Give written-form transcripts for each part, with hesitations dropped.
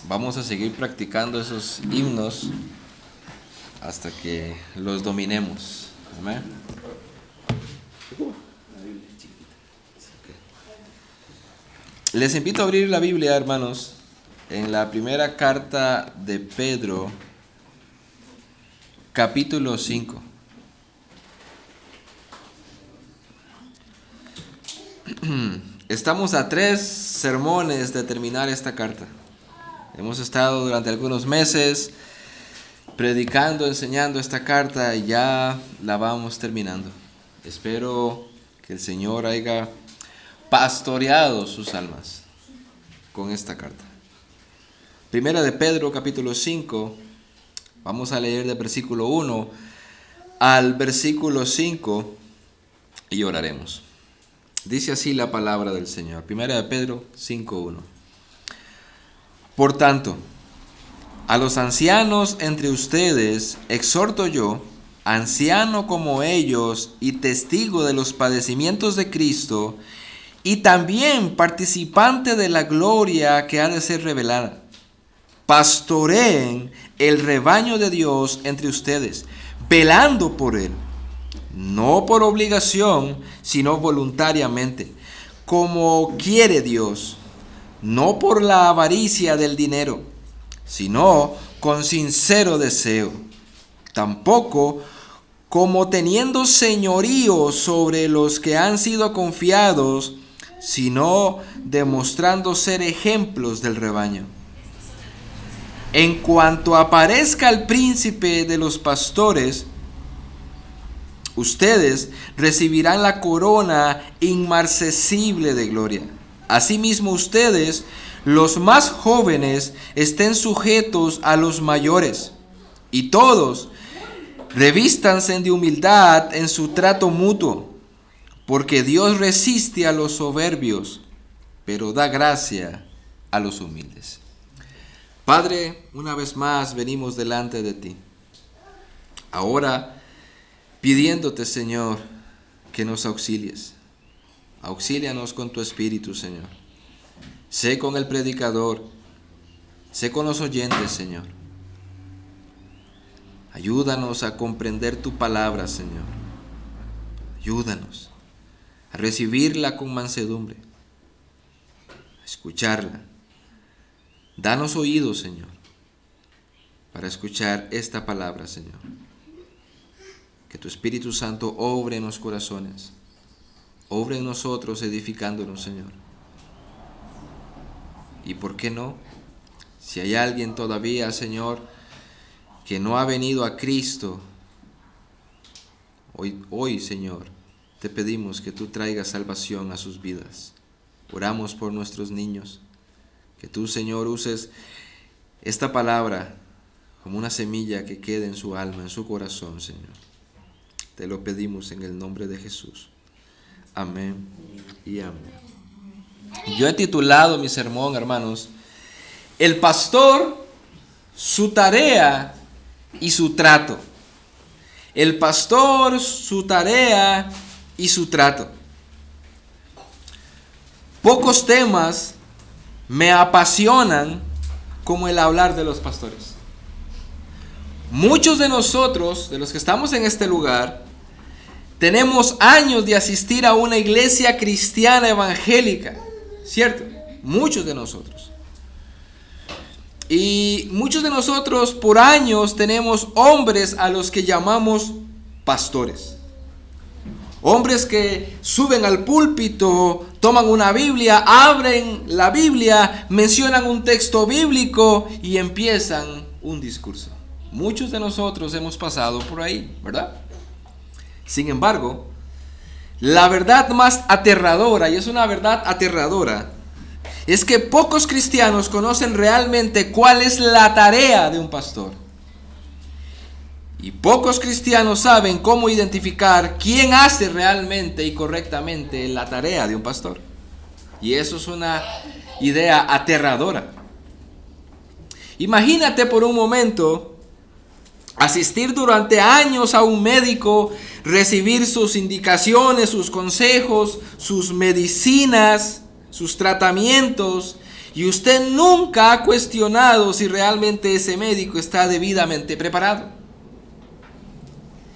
vamos a seguir practicando esos himnos hasta que los dominemos. Amén. Les invito a abrir la Biblia, hermanos, en la primera carta de Pedro, capítulo 5. Estamos a 3 sermones de terminar esta carta. Hemos estado durante algunos meses predicando, enseñando esta carta y ya la vamos terminando. Espero que el Señor haya pastoreado sus almas con esta carta. Primera de Pedro, capítulo 5. Vamos a leer del versículo 1 al versículo 5 y oraremos. Dice así la palabra del Señor. Primera de Pedro 5:1. Por tanto, a los ancianos entre ustedes exhorto yo, anciano como ellos y testigo de los padecimientos de Cristo, y también participante de la gloria que ha de ser revelada. Pastoreen el rebaño de Dios entre ustedes, velando por él, no por obligación, sino voluntariamente, como quiere Dios, no por la avaricia del dinero, sino con sincero deseo, tampoco como teniendo señorío sobre los que han sido confiados, sino demostrando ser ejemplos del rebaño. En cuanto aparezca el príncipe de los pastores, ustedes recibirán la corona inmarcesible de gloria. Asimismo ustedes, los más jóvenes, estén sujetos a los mayores, y todos revístanse de humildad en su trato mutuo, porque Dios resiste a los soberbios, pero da gracia a los humildes. Padre, una vez más venimos delante de ti. Ahora pidiéndote, Señor, que nos auxilies. Auxílianos con tu Espíritu, Señor. Sé con el predicador, sé con los oyentes, Señor. Ayúdanos a comprender tu palabra, Señor. Ayúdanos a recibirla con mansedumbre, a escucharla. Danos oídos, Señor, para escuchar esta palabra, Señor. Que tu Espíritu Santo obre en los corazones, obre en nosotros edificándonos, Señor. Y por qué no, si hay alguien todavía, Señor, que no ha venido a Cristo, hoy, Señor, te pedimos que tú traigas salvación a sus vidas. Oramos por nuestros niños, que tú, Señor, uses esta palabra como una semilla que quede en su alma, en su corazón, Señor. Te lo pedimos en el nombre de Jesús. Amén y amén. Yo he titulado mi sermón, hermanos, El pastor, su tarea y su trato. El pastor, su tarea y su trato. Pocos temas me apasionan como el hablar de los pastores. Muchos de nosotros, de los que estamos en este lugar, tenemos años de asistir a una iglesia cristiana evangélica, ¿cierto? Muchos de nosotros. Y muchos de nosotros por años tenemos hombres a los que llamamos pastores. Hombres que suben al púlpito, toman una Biblia, abren la Biblia, mencionan un texto bíblico y empiezan un discurso. Muchos de nosotros hemos pasado por ahí, ¿verdad? Sin embargo, la verdad más aterradora, y es una verdad aterradora, es que pocos cristianos conocen realmente cuál es la tarea de un pastor. Y pocos cristianos saben cómo identificar quién hace realmente y correctamente la tarea de un pastor. Y eso es una idea aterradora. Imagínate por un momento asistir durante años a un médico, recibir sus indicaciones, sus consejos, sus medicinas, sus tratamientos, y usted nunca ha cuestionado si realmente ese médico está debidamente preparado.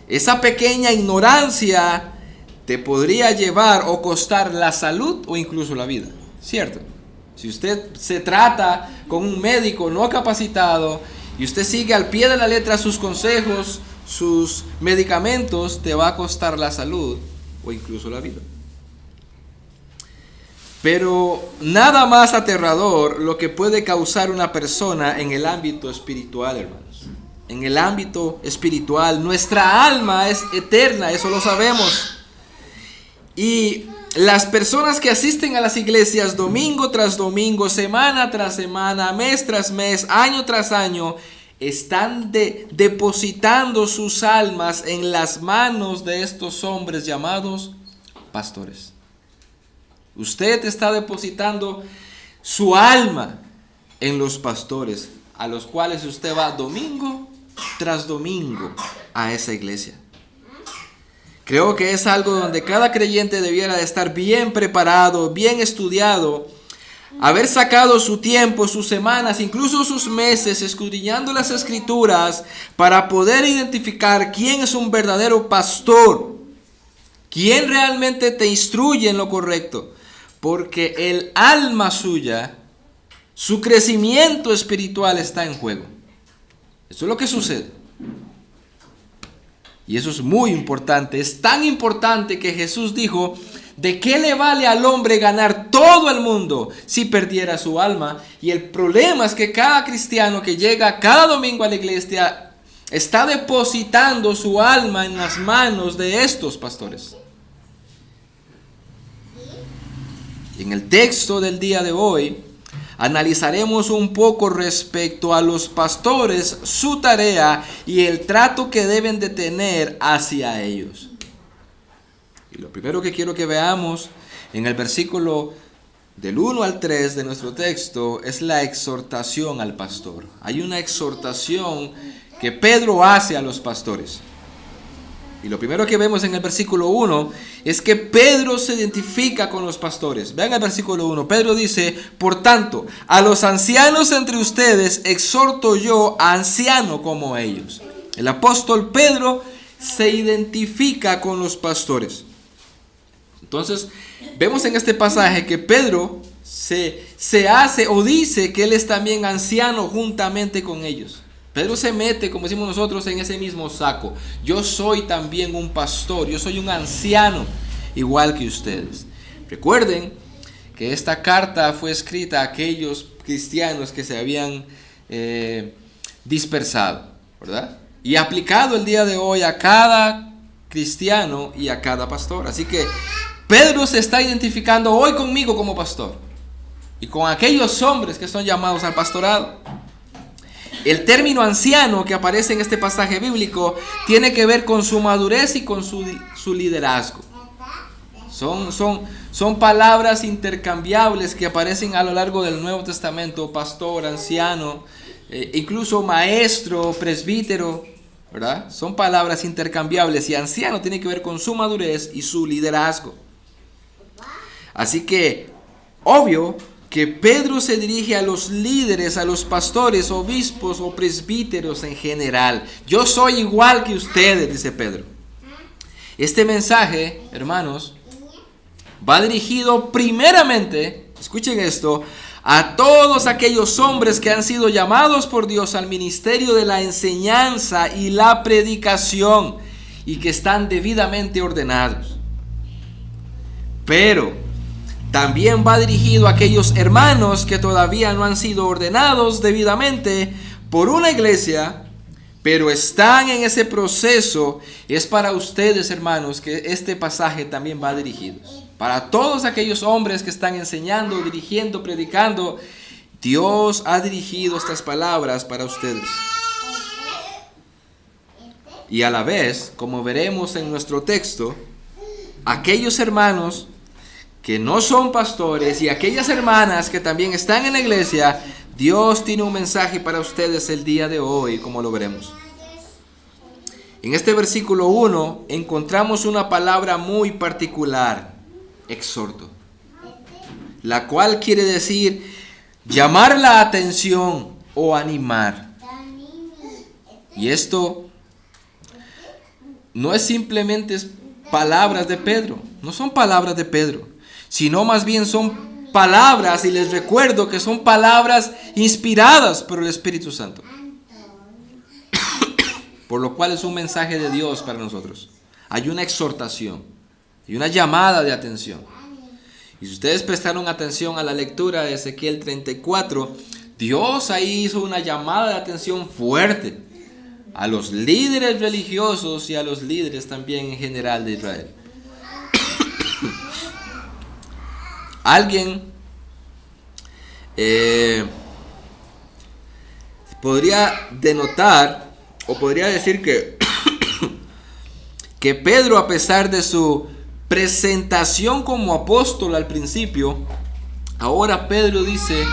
Esa pequeña ignorancia te podría llevar o costar la salud o incluso la vida, ¿cierto? Si usted se trata con un médico no capacitado y usted sigue al pie de la letra sus consejos, sus medicamentos, te va a costar la salud o incluso la vida. Pero nada más aterrador lo que puede causar una persona en el ámbito espiritual, hermanos. En el ámbito espiritual, nuestra alma es eterna, eso lo sabemos. Y las personas que asisten a las iglesias domingo tras domingo, semana tras semana, mes tras mes, año tras año, están depositando sus almas en las manos de estos hombres llamados pastores. Usted está depositando su alma en los pastores, a los cuales usted va domingo tras domingo a esa iglesia. Creo que es algo donde cada creyente debiera de estar bien preparado, bien estudiado, haber sacado su tiempo, sus semanas, incluso sus meses, escudriñando las escrituras para poder identificar quién es un verdadero pastor, quién realmente te instruye en lo correcto. Porque el alma suya, su crecimiento espiritual está en juego. Eso es lo que sucede. Y eso es muy importante. Es tan importante que Jesús dijo, ¿de qué le vale al hombre ganar todo el mundo si perdiera su alma? Y el problema es que cada cristiano que llega cada domingo a la iglesia está depositando su alma en las manos de estos pastores. En el texto del día de hoy analizaremos un poco respecto a los pastores, su tarea y el trato que deben de tener hacia ellos. Y lo primero que quiero que veamos en el versículo del 1 al 3 de nuestro texto es la exhortación al pastor. Hay una exhortación que Pedro hace a los pastores. Y lo primero que vemos en el versículo 1 es que Pedro se identifica con los pastores. Vean el versículo 1. Pedro dice, por tanto, a los ancianos entre ustedes exhorto yo, anciano como ellos. El apóstol Pedro se identifica con los pastores. Entonces, vemos en este pasaje que Pedro se hace o dice que él es también anciano juntamente con ellos. Pedro se mete, como decimos nosotros, en ese mismo saco. Yo soy también un pastor, yo soy un anciano, igual que ustedes. Recuerden que esta carta fue escrita a aquellos cristianos que se habían dispersado, ¿verdad? Y aplicado el día de hoy a cada cristiano y a cada pastor. Así que Pedro se está identificando hoy conmigo como pastor y con aquellos hombres que son llamados al pastorado. El término anciano que aparece en este pasaje bíblico tiene que ver con su madurez y con su liderazgo. Son palabras intercambiables que aparecen a lo largo del Nuevo Testamento: pastor, anciano, incluso maestro, presbítero, ¿verdad? Son palabras intercambiables y anciano tiene que ver con su madurez y su liderazgo. Así que, obvio que Pedro se dirige a los líderes, a los pastores, obispos o presbíteros en general. Yo soy igual que ustedes, dice Pedro. Este mensaje, hermanos, va dirigido primeramente, escuchen esto, a todos aquellos hombres que han sido llamados por Dios al ministerio de la enseñanza y la predicación y que están debidamente ordenados. Pero también va dirigido a aquellos hermanos que todavía no han sido ordenados debidamente por una iglesia, pero están en ese proceso. Es para ustedes, hermanos, que este pasaje también va dirigido. Para todos aquellos hombres que están enseñando, dirigiendo, predicando, Dios ha dirigido estas palabras para ustedes. Y a la vez, como veremos en nuestro texto, aquellos hermanos que no son pastores y aquellas hermanas que también están en la iglesia, Dios tiene un mensaje para ustedes el día de hoy, como lo veremos. En este versículo 1 encontramos una palabra muy particular, exhorto, la cual quiere decir llamar la atención o animar. Y esto no es simplemente palabras de Pedro, no son palabras de Pedro, sino más bien son palabras, y les recuerdo que son palabras inspiradas por el Espíritu Santo. Por lo cual es un mensaje de Dios para nosotros. Hay una exhortación y una llamada de atención. Y si ustedes prestaron atención a la lectura de Ezequiel 34, Dios ahí hizo una llamada de atención fuerte a los líderes religiosos y a los líderes también en general de Israel. Alguien podría denotar o podría decir que Pedro, a pesar de su presentación como apóstol al principio, ahora Pedro dice: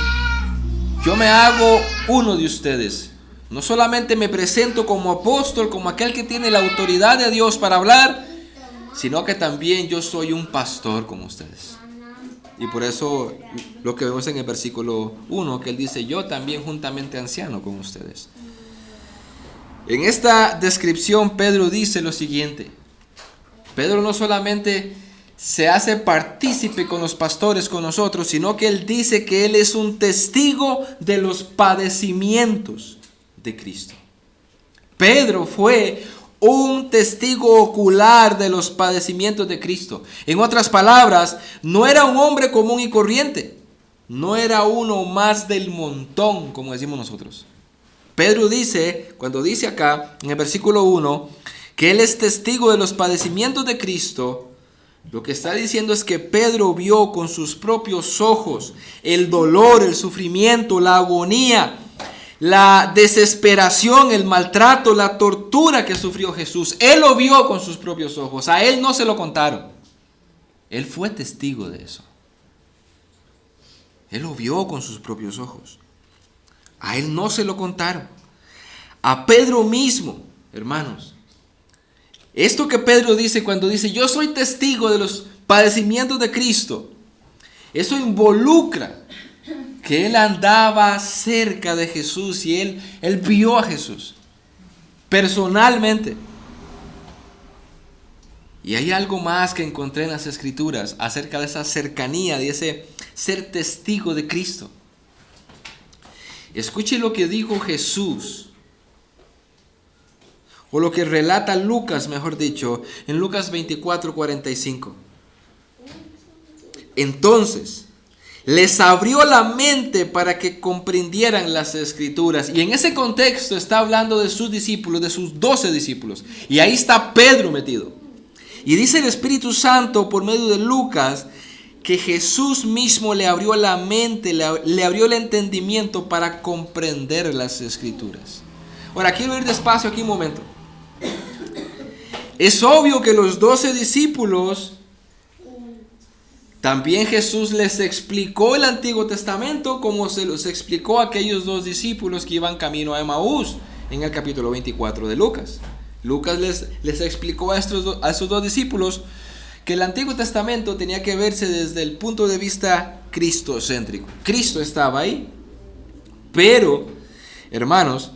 yo me hago uno de ustedes. No solamente me presento como apóstol, como aquel que tiene la autoridad de Dios para hablar, sino que también yo soy un pastor como ustedes. Y por eso lo que vemos en el versículo 1, que él dice: yo también juntamente anciano con ustedes. En esta descripción Pedro dice lo siguiente: Pedro no solamente se hace partícipe con los pastores, con nosotros, sino que él dice que él es un testigo de los padecimientos de Cristo. Pedro fue un testigo ocular de los padecimientos de Cristo. En otras palabras, no era un hombre común y corriente, no era uno más del montón, como decimos nosotros. Pedro dice, cuando dice acá en el versículo 1, que él es testigo de los padecimientos de Cristo, lo que está diciendo es que Pedro vio con sus propios ojos el dolor, el sufrimiento, la agonía, la desesperación, el maltrato, la tortura que sufrió Jesús. Él lo vio con sus propios ojos, a él no se lo contaron. Él fue testigo de eso. Él lo vio con sus propios ojos. A él no se lo contaron. A Pedro mismo, hermanos. Esto que Pedro dice cuando dice: yo soy testigo de los padecimientos de Cristo, eso involucra que él andaba cerca de Jesús y él vio a Jesús personalmente. Y hay algo más que encontré en las Escrituras acerca de esa cercanía, de ese ser testigo de Cristo. Escuche lo que dijo Jesús, o lo que relata Lucas, mejor dicho, en Lucas 24:45. Entonces les abrió la mente para que comprendieran las Escrituras. Y en ese contexto está hablando de sus discípulos, de sus 12 discípulos. Y ahí está Pedro metido. Y dice el Espíritu Santo por medio de Lucas que Jesús mismo le abrió la mente, le abrió el entendimiento para comprender las Escrituras. Ahora quiero ir despacio aquí un momento. Es obvio que los 12 discípulos, también Jesús les explicó el Antiguo Testamento como se los explicó a aquellos 2 discípulos que iban camino a Emaús en el capítulo 24 de Lucas. Lucas les explicó a esos 2 discípulos que el Antiguo Testamento tenía que verse desde el punto de vista cristocéntrico. Cristo estaba ahí, pero, hermanos,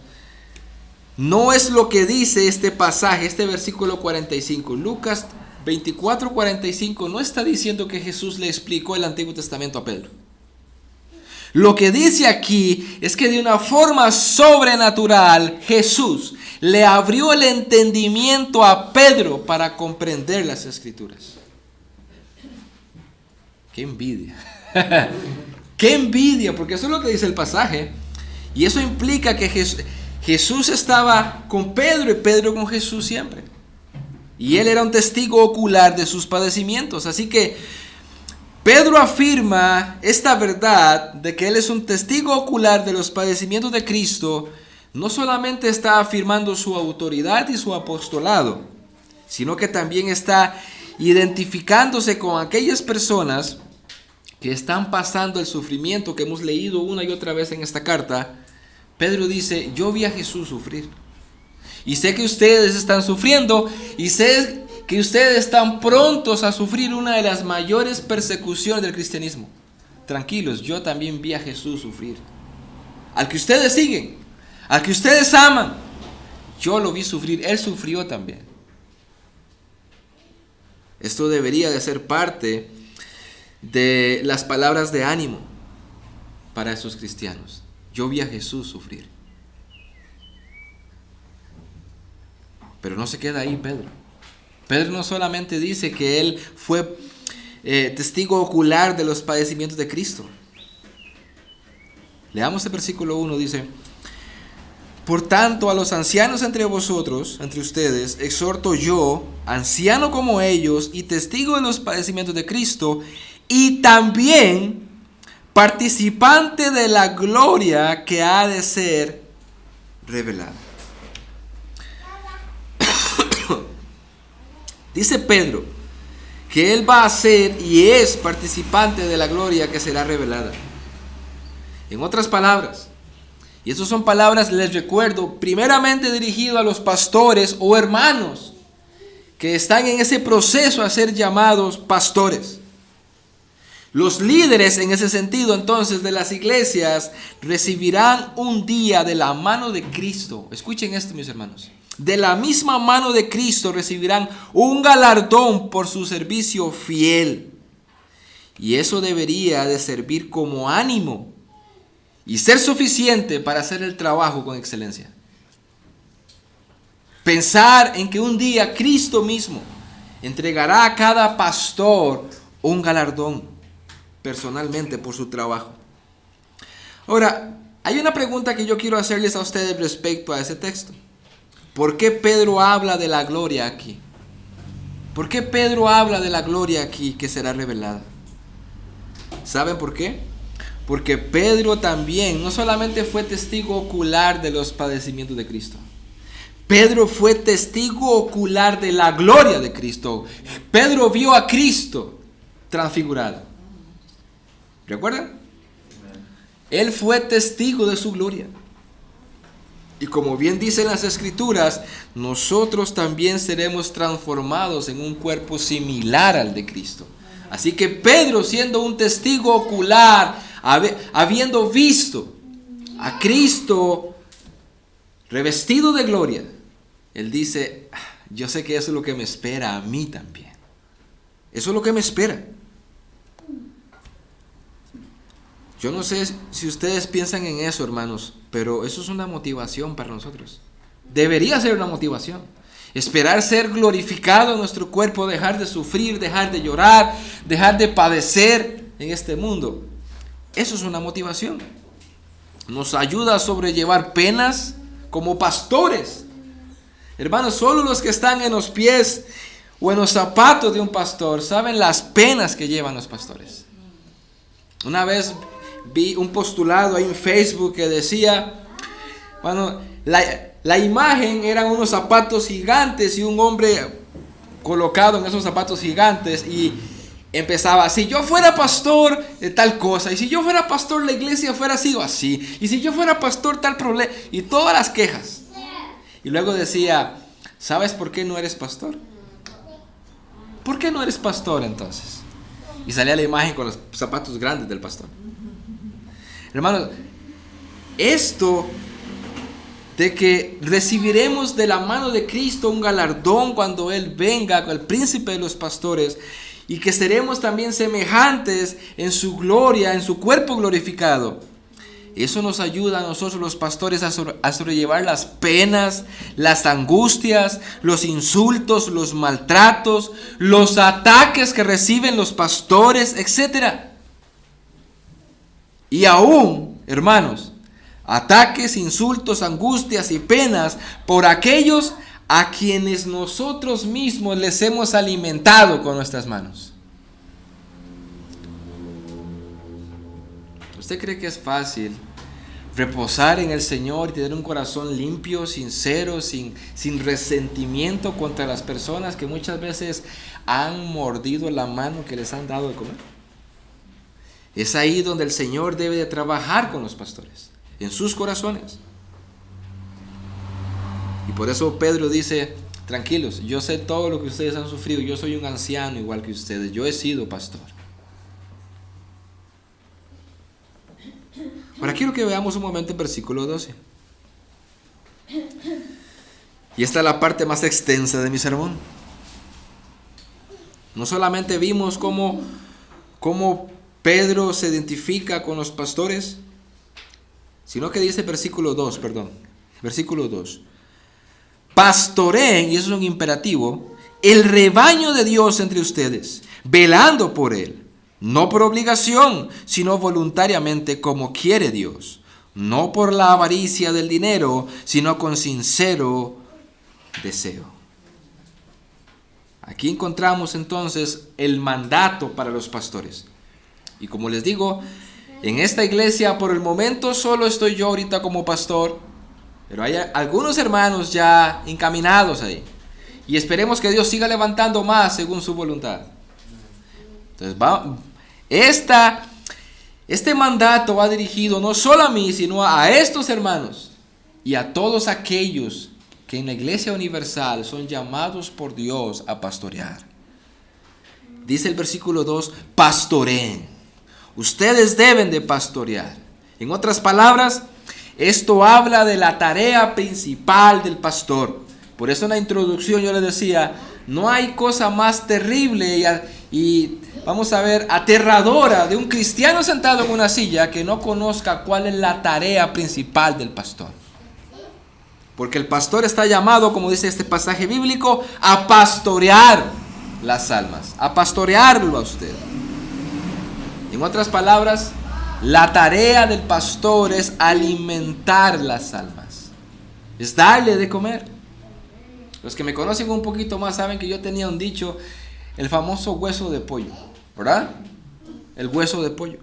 no es lo que dice este pasaje, este versículo 45. Lucas 24:45 no está diciendo que Jesús le explicó el Antiguo Testamento a Pedro. Lo que dice aquí es que de una forma sobrenatural Jesús le abrió el entendimiento a Pedro para comprender las Escrituras. ¡Qué envidia! ¡Qué envidia! Porque eso es lo que dice el pasaje. Y eso implica que Jesús estaba con Pedro y Pedro con Jesús siempre. Y él era un testigo ocular de sus padecimientos. Así que Pedro afirma esta verdad de que él es un testigo ocular de los padecimientos de Cristo. No solamente está afirmando su autoridad y su apostolado, sino que también está identificándose con aquellas personas que están pasando el sufrimiento que hemos leído una y otra vez en esta carta. Pedro dice: yo vi a Jesús sufrir. Y sé que ustedes están sufriendo. Y sé que ustedes están prontos a sufrir una de las mayores persecuciones del cristianismo. tranquilos, yo también vi a Jesús sufrir. Al que ustedes siguen, al que ustedes aman, yo lo vi sufrir, Él sufrió también. Esto debería de ser parte de las palabras de ánimo para esos cristianos. Yo vi a Jesús sufrir. Pero no se queda ahí Pedro. Pedro no solamente dice que él fue testigo ocular de los padecimientos de Cristo. Leamos el versículo 1, dice: por tanto, a los ancianos entre vosotros, entre ustedes, exhorto yo, anciano como ellos y testigo de los padecimientos de Cristo, y también participante de la gloria que ha de ser revelada. Dice Pedro que él va a ser y es participante de la gloria que será revelada. En otras palabras, y esas son palabras, les recuerdo, primeramente dirigido a los pastores o hermanos que están en ese proceso a ser llamados pastores. Los líderes en ese sentido entonces de las iglesias recibirán un día de la mano de Cristo. Escuchen esto, mis hermanos. De la misma mano de Cristo recibirán un galardón por su servicio fiel. Y eso debería de servir como ánimo y ser suficiente para hacer el trabajo con excelencia. Pensar en que un día Cristo mismo entregará a cada pastor un galardón personalmente por su trabajo. Ahora, hay una pregunta que yo quiero hacerles a ustedes respecto a ese texto. ¿Por qué Pedro habla de la gloria aquí? ¿Por qué Pedro habla de la gloria aquí que será revelada? ¿Saben por qué? Porque Pedro también no solamente fue testigo ocular de los padecimientos de Cristo. Pedro fue testigo ocular de la gloria de Cristo. Pedro vio a Cristo transfigurado. ¿Recuerdan? Él fue testigo de su gloria. Y como bien dicen las Escrituras, nosotros también seremos transformados en un cuerpo similar al de Cristo. Así que Pedro, siendo un testigo ocular, habiendo visto a Cristo revestido de gloria, él dice: yo sé que eso es lo que me espera a mí también. Eso es lo que me espera. Yo no sé si ustedes piensan en eso, hermanos, pero eso es una motivación para nosotros. Debería ser una motivación. Esperar ser glorificado en nuestro cuerpo, dejar de sufrir, dejar de llorar, dejar de padecer en este mundo. Eso es una motivación. Nos ayuda a sobrellevar penas como pastores. Hermanos, solo los que están en los pies o en los zapatos de un pastor saben las penas que llevan los pastores. Una vez vi un postulado ahí en Facebook que decía, bueno, la imagen eran unos zapatos gigantes y un hombre colocado en esos zapatos gigantes y empezaba: si yo fuera pastor de tal cosa, y si yo fuera pastor la iglesia fuera sido así, y si yo fuera pastor tal problema, y todas las quejas. Y luego decía: ¿sabes por qué no eres pastor? ¿Por qué no eres pastor entonces? Y salía la imagen con los zapatos grandes del pastor. Hermanos, esto de que recibiremos de la mano de Cristo un galardón cuando Él venga, el príncipe de los pastores, y que seremos también semejantes en su gloria, en su cuerpo glorificado. Eso nos ayuda a nosotros los pastores a sobrellevar las penas, las angustias, los insultos, los maltratos, los ataques que reciben los pastores, etc. Y aún, hermanos, ataques, insultos, angustias y penas por aquellos a quienes nosotros mismos les hemos alimentado con nuestras manos. ¿Usted cree que es fácil reposar en el Señor y tener un corazón limpio, sincero, sin resentimiento contra las personas que muchas veces han mordido la mano que les han dado de comer? Es ahí donde el Señor debe de trabajar con los pastores, en sus corazones. Y por eso Pedro dice: tranquilos, yo sé todo lo que ustedes han sufrido, yo soy un anciano igual que ustedes, yo he sido pastor. Ahora quiero que veamos un momento el versículo 12. Y esta es la parte más extensa de mi sermón. No solamente vimos cómo Pedro se identifica con los pastores, sino que dice versículo 2. Pastoreen, y eso es un imperativo, el rebaño de Dios entre ustedes, velando por él, no por obligación, sino voluntariamente como quiere Dios, no por la avaricia del dinero, sino con sincero deseo. Aquí encontramos entonces el mandato para los pastores. Y como les digo, en esta iglesia por el momento solo estoy yo ahorita como pastor, pero hay algunos hermanos ya encaminados ahí. Y esperemos que Dios siga levantando más según su voluntad. Entonces este mandato va dirigido no solo a mí, sino a estos hermanos y a todos aquellos que en la Iglesia Universal son llamados por Dios a pastorear. Dice el versículo 2, pastoreen. Ustedes deben de pastorear. En otras palabras, esto habla de la tarea principal del pastor. Por eso en la introducción yo les decía, no hay cosa más terrible y vamos a ver, aterradora de un cristiano sentado en una silla que no conozca cuál es la tarea principal del pastor. Porque el pastor está llamado, como dice este pasaje bíblico, a pastorear las almas, a pastorearlo a usted. En otras palabras, la tarea del pastor es alimentar las almas, es darle de comer. Los que me conocen un poquito más saben que yo tenía un dicho, el famoso hueso de pollo, ¿verdad? El hueso de pollo.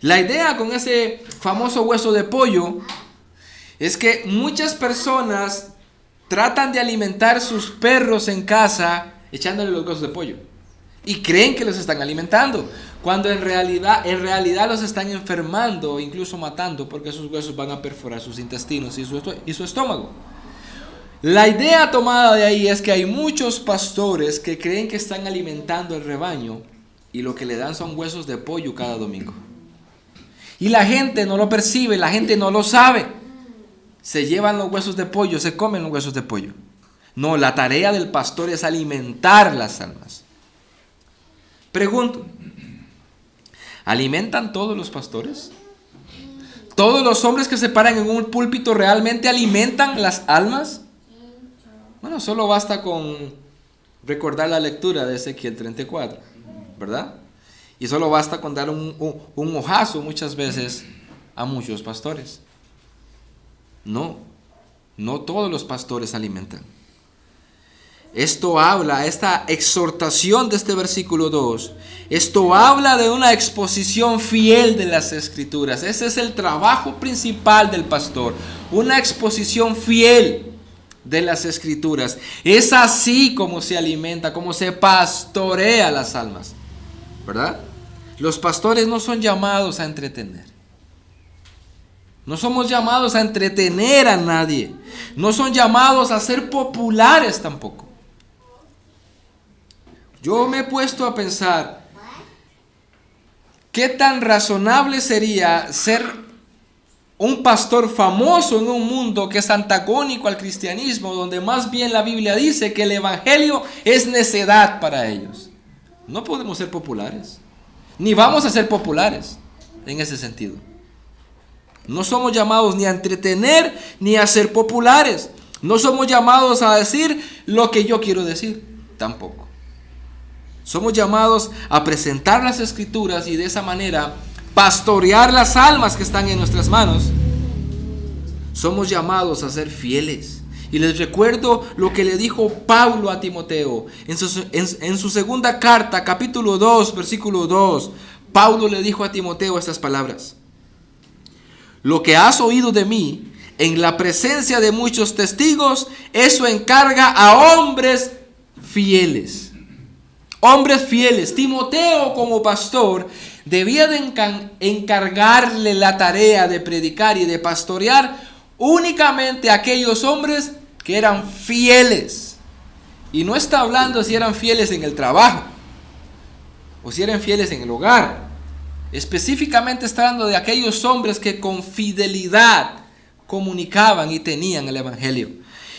La idea con ese famoso hueso de pollo es que muchas personas tratan de alimentar sus perros en casa echándole los huesos de pollo y creen que los están alimentando, cuando en realidad los están enfermando o incluso matando, porque esos huesos van a perforar sus intestinos y su estómago. La idea tomada de ahí es que hay muchos pastores que creen que están alimentando el rebaño y lo que le dan son huesos de pollo cada domingo. Y la gente no lo percibe, la gente no lo sabe. Se llevan los huesos de pollo, se comen los huesos de pollo. No, la tarea del pastor es alimentar las almas. Pregunto, ¿alimentan todos los pastores? ¿Todos los hombres que se paran en un púlpito realmente alimentan las almas? Bueno, solo basta con recordar la lectura de Ezequiel 34, ¿verdad? Y solo basta con dar un ojazo muchas veces a muchos pastores. No todos los pastores alimentan. Esta exhortación de este versículo 2, esto habla de una exposición fiel de las Escrituras. Ese es el trabajo principal del pastor, una exposición fiel de las Escrituras. Es así como se alimenta, como se pastorea las almas, ¿verdad? Los pastores no son llamados a entretener. No somos llamados a entretener a nadie. No son llamados a ser populares tampoco. Yo me he puesto a pensar, ¿qué tan razonable sería ser un pastor famoso en un mundo que es antagónico al cristianismo, donde más bien la Biblia dice que el evangelio es necedad para ellos? No podemos ser populares, ni vamos a ser populares en ese sentido. No somos llamados ni a entretener ni a ser populares. No somos llamados a decir lo que yo quiero decir, tampoco. Somos llamados a presentar las Escrituras y de esa manera pastorear las almas que están en nuestras manos. Somos llamados a ser fieles. Y les recuerdo lo que le dijo Pablo a Timoteo en su segunda carta, capítulo 2, versículo 2. Pablo le dijo a Timoteo estas palabras: lo que has oído de mí en la presencia de muchos testigos, eso encarga a hombres fieles. Hombres fieles. Timoteo, como pastor, debía de encargarle la tarea de predicar y de pastorear únicamente a aquellos hombres que eran fieles. Y no está hablando si eran fieles en el trabajo o si eran fieles en el hogar. Específicamente está hablando de aquellos hombres que con fidelidad comunicaban y tenían el evangelio.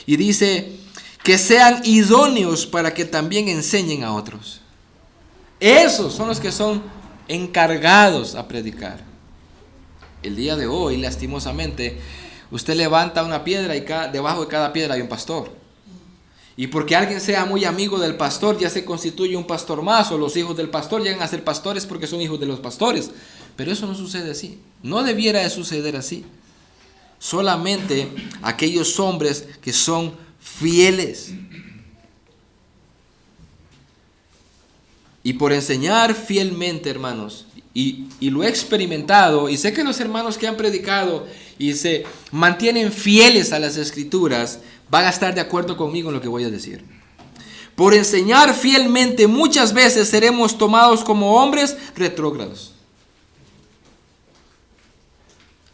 Y dice que sean idóneos para que también enseñen a otros. Esos son los que son encargados a predicar. El día de hoy, lastimosamente, usted levanta una piedra y debajo de cada piedra hay un pastor. Y porque alguien sea muy amigo del pastor, ya se constituye un pastor más, o los hijos del pastor llegan a ser pastores porque son hijos de los pastores. Pero eso no sucede así. No debiera de suceder así. Solamente aquellos hombres que son fieles. Y por enseñar fielmente, hermanos, y lo he experimentado, y sé que los hermanos que han predicado y se mantienen fieles a las Escrituras, van a estar de acuerdo conmigo en lo que voy a decir. Por enseñar fielmente, muchas veces seremos tomados como hombres retrógrados.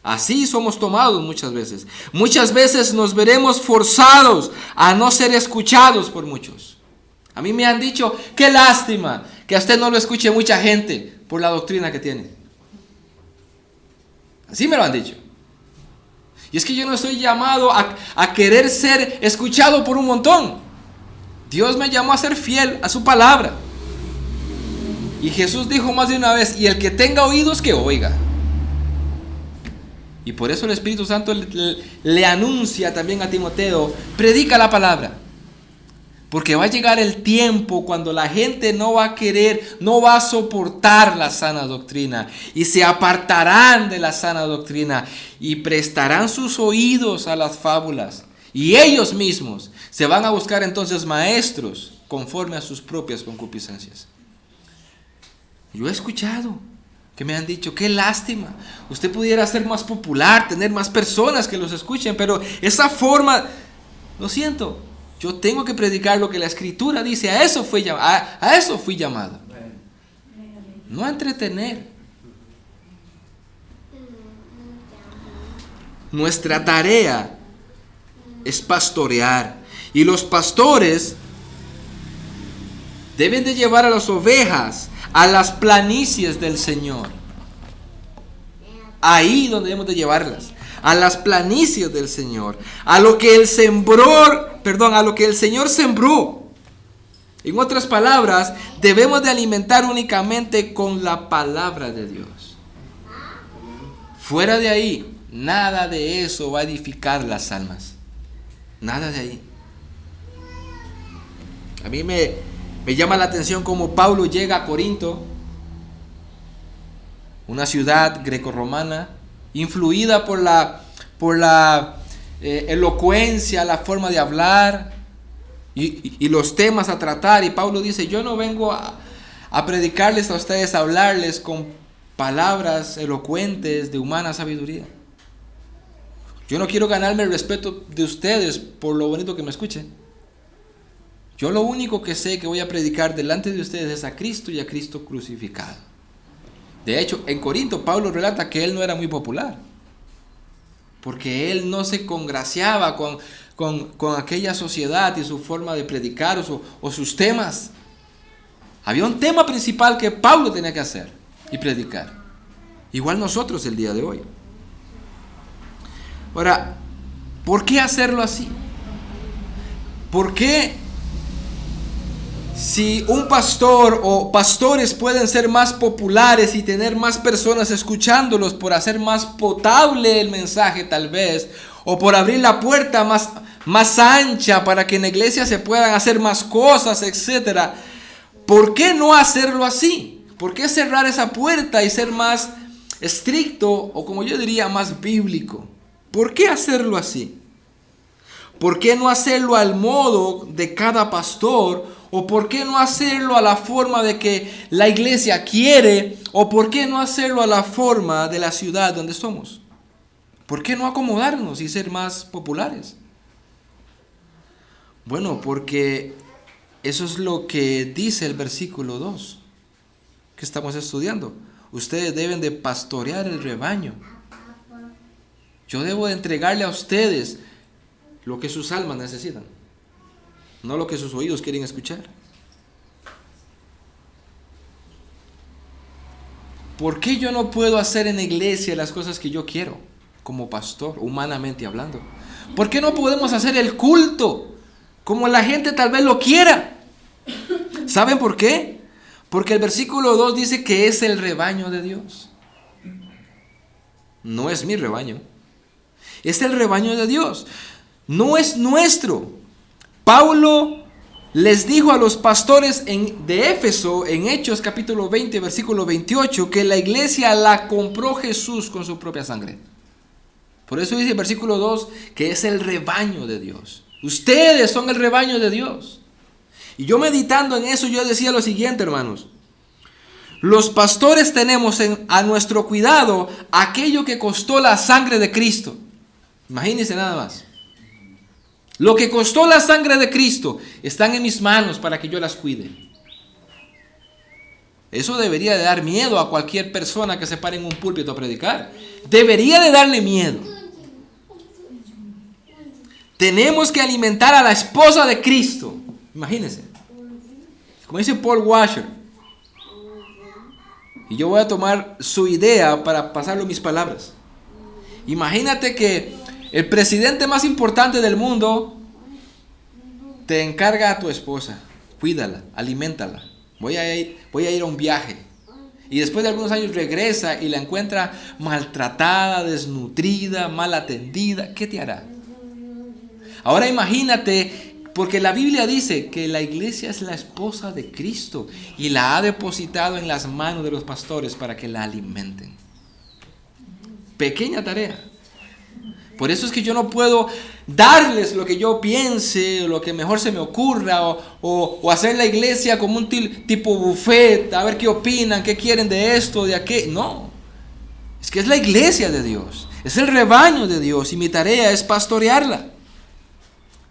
Así somos tomados muchas veces. Muchas veces nos veremos forzados a no ser escuchados por muchos. A mí me han dicho, qué lástima que a usted no lo escuche mucha gente por la doctrina que tiene. Así me lo han dicho. Y es que yo no estoy llamado a querer ser escuchado por un montón. Dios me llamó a ser fiel a su palabra. Y Jesús dijo más de una vez, y el que tenga oídos que oiga. Y por eso el Espíritu Santo le anuncia también a Timoteo, predica la palabra. Porque va a llegar el tiempo cuando la gente no va a querer, no va a soportar la sana doctrina. Y se apartarán de la sana doctrina y prestarán sus oídos a las fábulas. Y ellos mismos se van a buscar entonces maestros conforme a sus propias concupiscencias. Yo he escuchado que me han dicho, qué lástima, usted pudiera ser más popular, tener más personas que los escuchen, pero esa forma, lo siento, yo tengo que predicar lo que la Escritura dice, a eso fui llamado, no a entretener. Nuestra tarea es pastorear, y los pastores deben de llevar a las ovejas a las planicies del Señor. Ahí donde debemos de llevarlas, a las planicies del Señor, a lo que el Señor sembró. En otras palabras, debemos de alimentar únicamente con la palabra de Dios. Fuera de ahí, nada de eso va a edificar las almas. Nada de ahí. A mí me llama la atención cómo Pablo llega a Corinto, una ciudad grecorromana, influida por la elocuencia, la forma de hablar y los temas a tratar. Y Pablo dice, yo no vengo a predicarles a ustedes, a hablarles con palabras elocuentes de humana sabiduría. Yo no quiero ganarme el respeto de ustedes por lo bonito que me escuchen. Yo lo único que sé que voy a predicar delante de ustedes es a Cristo y a Cristo crucificado. De hecho, en Corinto Pablo relata que él no era muy popular, porque él no se congraciaba con aquella sociedad y su forma de predicar o sus temas. Había un tema principal que Pablo tenía que hacer y predicar. Igual nosotros el día de hoy. Ahora, ¿por qué hacerlo así? ¿Por qué? Si un pastor o pastores pueden ser más populares y tener más personas escuchándolos por hacer más potable el mensaje tal vez, o por abrir la puerta más ancha para que en la iglesia se puedan hacer más cosas, etc. ¿Por qué no hacerlo así? ¿Por qué cerrar esa puerta y ser más estricto o, como yo diría, más bíblico? ¿Por qué hacerlo así? ¿Por qué no hacerlo al modo de cada pastor? ¿O por qué no hacerlo a la forma de que la iglesia quiere? ¿O por qué no hacerlo a la forma de la ciudad donde somos? ¿Por qué no acomodarnos y ser más populares? Bueno, porque eso es lo que dice el versículo 2 que estamos estudiando. Ustedes deben de pastorear el rebaño. Yo debo de entregarle a ustedes lo que sus almas necesitan, no lo que sus oídos quieren escuchar. ¿por qué yo no puedo hacer en la iglesia las cosas que yo quiero como pastor, humanamente hablando? ¿Por qué no podemos hacer el culto como la gente tal vez lo quiera? ¿Saben por qué? Porque el versículo 2 dice que es el rebaño de Dios. No es mi rebaño. Es el rebaño de Dios. No es nuestro. Pablo les dijo a los pastores de Éfeso, en Hechos capítulo 20, versículo 28, que la iglesia la compró Jesús con su propia sangre. Por eso dice el versículo 2 que es el rebaño de Dios. Ustedes son el rebaño de Dios. Y yo meditando en eso, yo decía lo siguiente, hermanos. Los pastores tenemos a nuestro cuidado aquello que costó la sangre de Cristo. Imagínense nada más. Lo que costó la sangre de Cristo están en mis manos para que yo las cuide. Eso debería de dar miedo a cualquier persona que se pare en un púlpito a predicar. Debería de darle miedo. Tenemos que alimentar a la esposa de Cristo. Imagínense. Como dice Paul Washer. Y yo voy a tomar su idea para pasarlo en mis palabras. Imagínate que el presidente más importante del mundo te encarga a tu esposa. Cuídala, aliméntala. Voy a ir a un viaje. Y después de algunos años regresa y la encuentra maltratada, desnutrida, mal atendida. ¿Qué te hará? Ahora imagínate, porque la Biblia dice que la iglesia es la esposa de Cristo y la ha depositado en las manos de los pastores para que la alimenten. Pequeña tarea. Por eso es que yo no puedo darles lo que yo piense, lo que mejor se me ocurra, o hacer la iglesia como un tipo buffet, a ver qué opinan, qué quieren de esto, de aquello. No, es que es la iglesia de Dios, es el rebaño de Dios y mi tarea es pastorearla,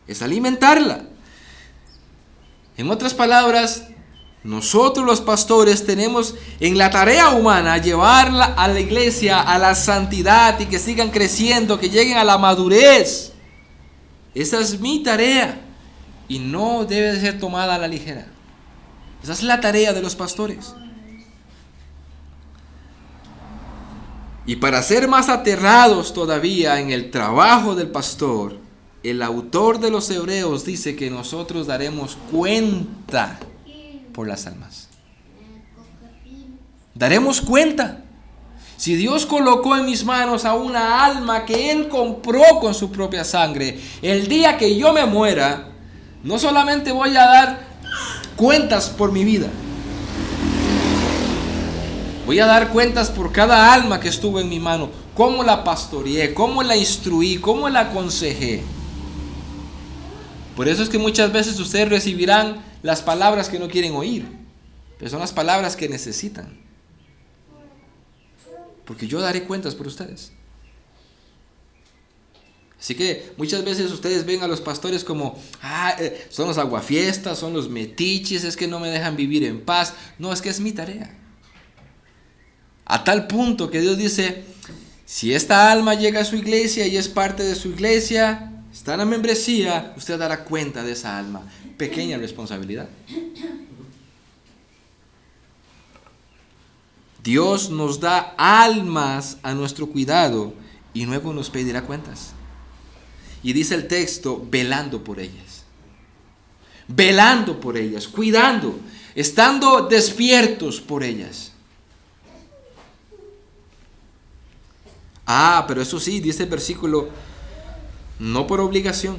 es alimentarla. En otras palabras, nosotros los pastores tenemos en la tarea humana llevarla a la iglesia a la santidad y que sigan creciendo, que lleguen a la madurez. Esa es mi tarea y no debe de ser tomada a la ligera. Esa es la tarea de los pastores. Y para ser más aterrados todavía en el trabajo del pastor, el autor de los Hebreos dice que nosotros daremos cuenta por las almas. Daremos cuenta. Si Dios colocó en mis manos a una alma que Él compró con su propia sangre, el día que yo me muera, no solamente voy a dar cuentas por mi vida, voy a dar cuentas por cada alma que estuvo en mi mano, cómo la pastoreé, cómo la instruí, cómo la aconsejé. Por eso es que muchas veces ustedes recibirán las palabras que no quieren oír, pero son las palabras que necesitan. Porque yo daré cuentas por ustedes. Así que muchas veces ustedes ven a los pastores como, son los aguafiestas, son los metiches, es que no me dejan vivir en paz. No, es que es mi tarea. A tal punto que Dios dice, si esta alma llega a su iglesia y es parte de su iglesia, está en la membresía, usted dará cuenta de esa alma. Pequeña responsabilidad. Dios nos da almas a nuestro cuidado y luego nos pedirá cuentas. Y dice el texto, velando por ellas. Velando por ellas, cuidando, estando despiertos por ellas. Pero eso sí, dice el versículo, no por obligación,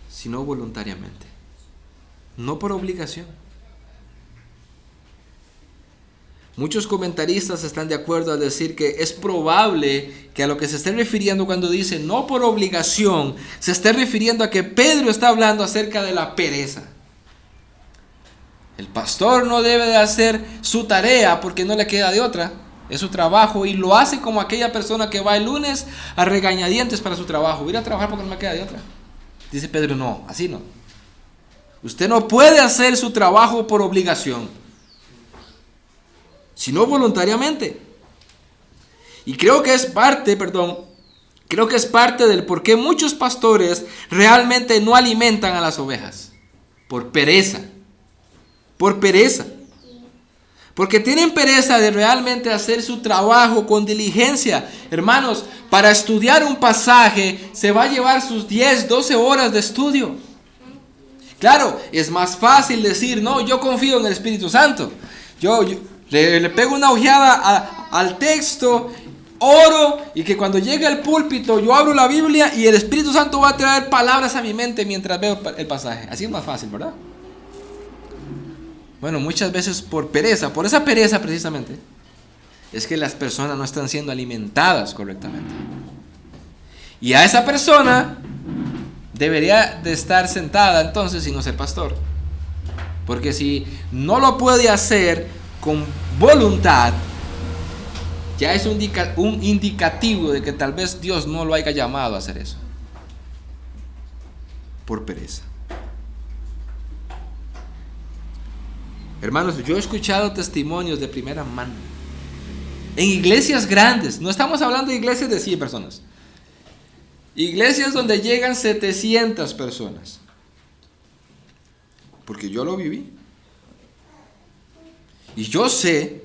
sino voluntariamente. No por obligación. Muchos comentaristas están de acuerdo al decir que es probable que a lo que se esté refiriendo cuando dice no por obligación, se esté refiriendo a que Pedro está hablando acerca de la pereza. El pastor no debe de hacer su tarea porque no le queda de otra, es su trabajo y lo hace como aquella persona que va el lunes a regañadientes para su trabajo. Voy a ir a trabajar porque no me queda de otra. Dice Pedro, no, así no. Usted no puede hacer su trabajo por obligación, sino voluntariamente. Y creo que es parte del por qué muchos pastores realmente no alimentan a las ovejas. Por pereza. Por pereza. Porque tienen pereza de realmente hacer su trabajo con diligencia. Hermanos, para estudiar un pasaje se va a llevar sus 10, 12 horas de estudio. Claro, es más fácil decir, no, yo confío en el Espíritu Santo. Yo le pego una ojeada al texto, oro, y que cuando llegue al púlpito yo abro la Biblia y el Espíritu Santo va a traer palabras a mi mente mientras veo el pasaje. Así es más fácil, ¿verdad? Bueno, muchas veces por pereza, por esa pereza precisamente, es que las personas no están siendo alimentadas correctamente. Y a esa persona debería de estar sentada entonces y no ser pastor. Porque si no lo puede hacer con voluntad, ya es un indicativo de que tal vez Dios no lo haya llamado a hacer eso. Por pereza. Hermanos, yo he escuchado testimonios de primera mano. En iglesias grandes, no estamos hablando de iglesias de 100 personas. Iglesias donde llegan 700 personas. Porque yo lo viví. Y yo sé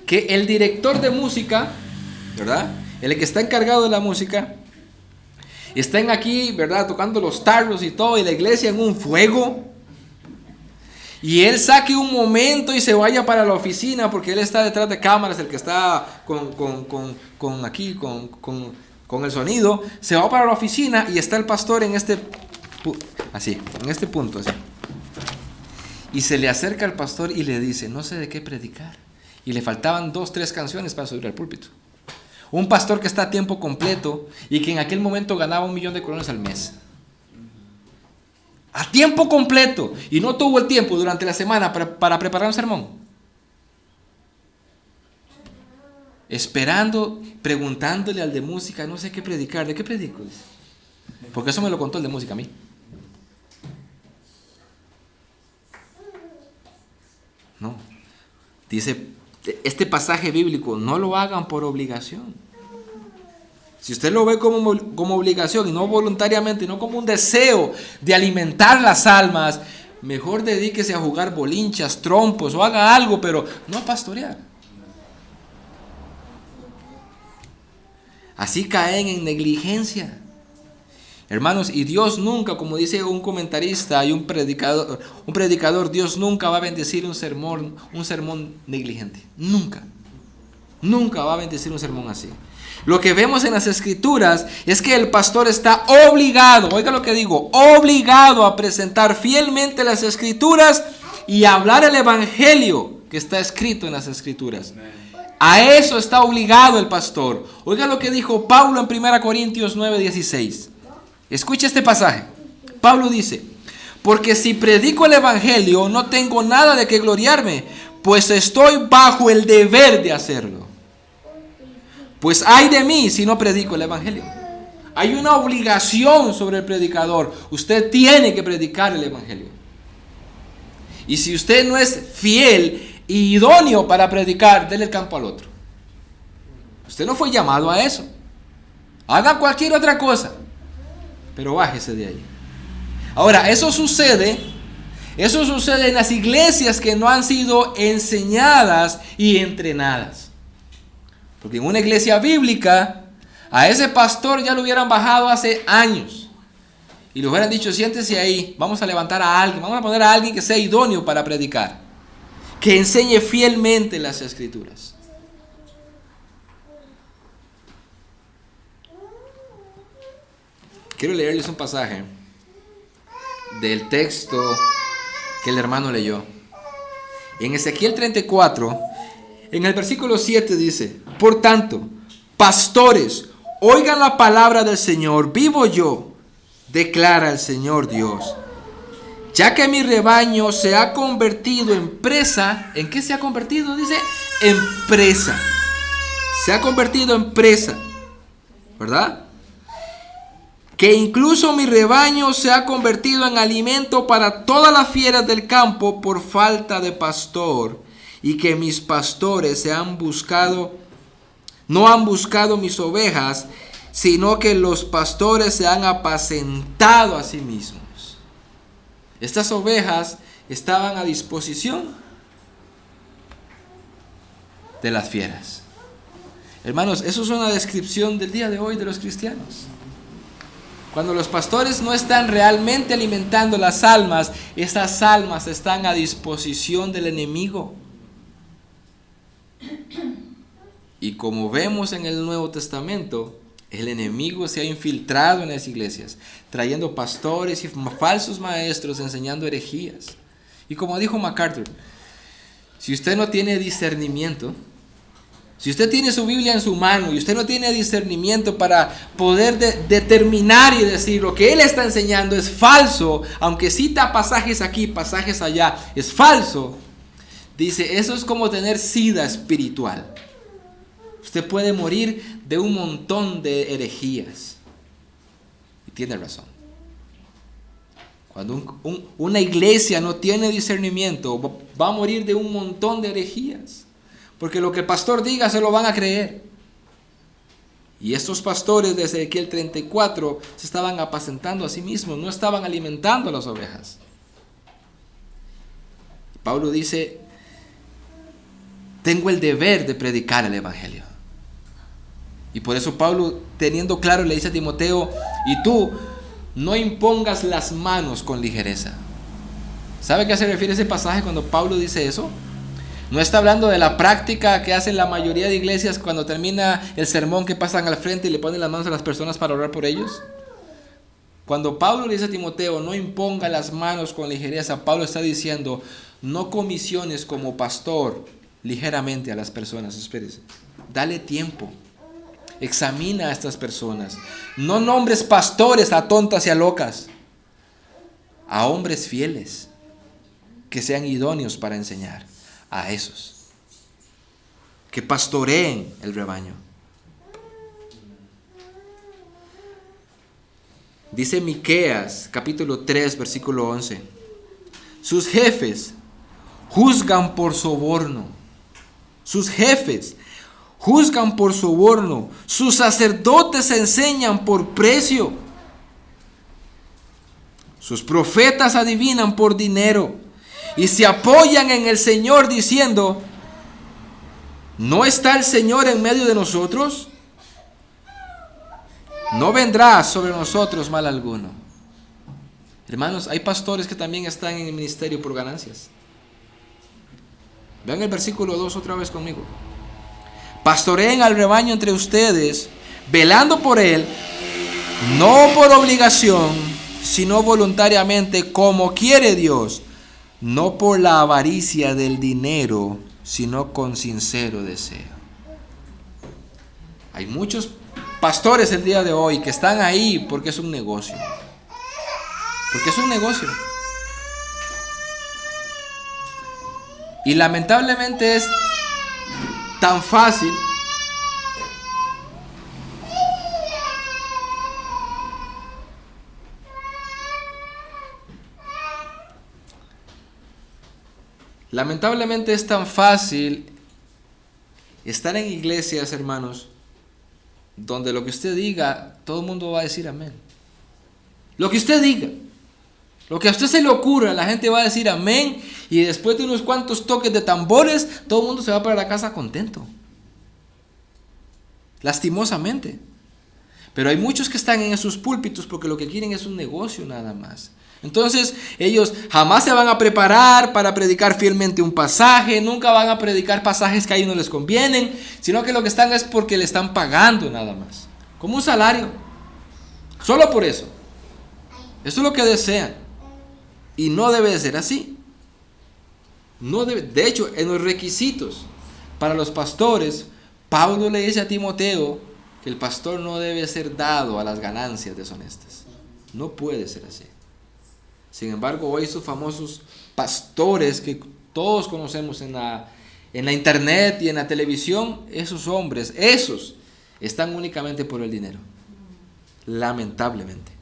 que el director de música, ¿verdad? El que está encargado de la música, están aquí, ¿verdad? Tocando los tarros y todo, y la iglesia en un fuego. Y él saque un momento y se vaya para la oficina, porque él está detrás de cámaras, el que está con el sonido, se va para la oficina y está el pastor en este punto, así. Y se le acerca al pastor y le dice, no sé de qué predicar. Y le faltaban 2, 3 canciones para subir al púlpito. Un pastor que está a tiempo completo y que en aquel momento ganaba 1 millón de colones al mes. A tiempo completo. Y no tuvo el tiempo durante la semana para preparar un sermón. Esperando, preguntándole al de música, no sé qué predicar. ¿De qué predico? Porque eso me lo contó el de música a mí. No. Dice, este pasaje bíblico, no lo hagan por obligación. Si usted lo ve como obligación y no voluntariamente, y no como un deseo de alimentar las almas, mejor dedíquese a jugar bolinchas, trompos o haga algo, pero no a pastorear. Así caen en negligencia. Hermanos, y Dios nunca, como dice un comentarista y un predicador, Dios nunca va a bendecir un sermón negligente. Nunca va a bendecir un sermón así. Lo que vemos en las Escrituras es que el pastor está obligado, oiga lo que digo, obligado a presentar fielmente las Escrituras y a hablar el Evangelio que está escrito en las Escrituras. A eso está obligado el pastor. Oiga lo que dijo Pablo en 1 Corintios 9:16. Escuche este pasaje. Pablo dice, porque si predico el Evangelio no tengo nada de qué gloriarme, pues estoy bajo el deber de hacerlo. Pues ay de mí si no predico el Evangelio. Hay una obligación sobre el predicador. Usted tiene que predicar el Evangelio. Y si usted no es fiel y idóneo para predicar, déle el campo al otro. Usted no fue llamado a eso. Haga cualquier otra cosa, pero bájese de ahí. Ahora, eso sucede en las iglesias que no han sido enseñadas y entrenadas. Porque en una iglesia bíblica, a ese pastor ya lo hubieran bajado hace años. Y le hubieran dicho, siéntese ahí, vamos a levantar a alguien, vamos a poner a alguien que sea idóneo para predicar. Que enseñe fielmente las Escrituras. Quiero leerles un pasaje del texto que el hermano leyó. En Ezequiel 34, en el versículo 7 dice, por tanto, pastores, oigan la palabra del Señor, vivo yo, declara el Señor Dios. Ya que mi rebaño se ha convertido en presa, ¿en qué se ha convertido? Dice, en presa. Se ha convertido en presa, ¿verdad? Que incluso mi rebaño se ha convertido en alimento para todas las fieras del campo por falta de pastor, y que mis pastores no han buscado mis ovejas, sino que los pastores se han apacentado a sí mismos. Estas ovejas estaban a disposición de las fieras. Hermanos, eso es una descripción del día de hoy de los cristianos. Cuando los pastores no están realmente alimentando las almas, esas almas están a disposición del enemigo. Y como vemos en el Nuevo Testamento, el enemigo se ha infiltrado en las iglesias, trayendo pastores y falsos maestros enseñando herejías. Y como dijo MacArthur, si usted no tiene discernimiento, si usted tiene su Biblia en su mano y usted no tiene discernimiento para poder determinar y decir lo que él está enseñando es falso, aunque cita pasajes aquí, pasajes allá, es falso, dice, eso es como tener sida espiritual. Usted puede morir de un montón de herejías. Y tiene razón. Cuando una iglesia no tiene discernimiento, va a morir de un montón de herejías. Porque lo que el pastor diga se lo van a creer. Y estos pastores de Ezequiel 34 se estaban apacentando a sí mismos, no estaban alimentando a las ovejas. Pablo dice, tengo el deber de predicar el evangelio. Y por eso Pablo, teniendo claro, le dice a Timoteo, y tú no impongas las manos con ligereza. ¿Sabe a qué se refiere ese pasaje cuando Pablo dice eso? No está hablando de la práctica que hacen la mayoría de iglesias cuando termina el sermón, que pasan al frente y le ponen las manos a las personas para orar por ellos. Cuando Pablo le dice a Timoteo, no imponga las manos con ligereza, Pablo está diciendo, no comisiones como pastor ligeramente a las personas. Espérese, dale tiempo. Examina a estas personas. No nombres pastores a tontas y a locas. A hombres fieles que sean idóneos para enseñar. A esos que pastoreen el rebaño. Dice Miqueas capítulo 3 versículo 11. Sus jefes juzgan por soborno. Sus jefes juzgan por soborno. Sus sacerdotes enseñan por precio. Sus profetas adivinan por dinero. Y se apoyan en el Señor diciendo, ¿no está el Señor en medio de nosotros? No vendrá sobre nosotros mal alguno. Hermanos, hay pastores que también están en el ministerio por ganancias. Vean el versículo 2 otra vez conmigo. Pastoreen al rebaño entre ustedes, velando por él, no por obligación, sino voluntariamente, como quiere Dios, no por la avaricia del dinero, sino con sincero deseo. Hay muchos pastores el día de hoy que están ahí porque es un negocio. Porque es un negocio. Y lamentablemente es tan fácil estar en iglesias, hermanos, donde lo que usted diga, todo el mundo va a decir amén. Lo que usted diga, lo que a usted se le ocurra, la gente va a decir amén, y después de unos cuantos toques de tambores, todo el mundo se va para la casa contento. Lastimosamente. Pero hay muchos que están en esos púlpitos porque lo que quieren es un negocio nada más. Entonces ellos jamás se van a preparar para predicar fielmente un pasaje, nunca van a predicar pasajes que a ellos no les convienen, sino que lo que están es porque le están pagando nada más, como un salario, solo por eso. Eso es lo que desean y no debe de ser así. No debe, de hecho, en los requisitos para los pastores, Pablo le dice a Timoteo que el pastor no debe ser dado a las ganancias deshonestas. No puede ser así. Sin embargo, hoy esos famosos pastores que todos conocemos en la internet y en la televisión, esos hombres, esos están únicamente por el dinero. Lamentablemente.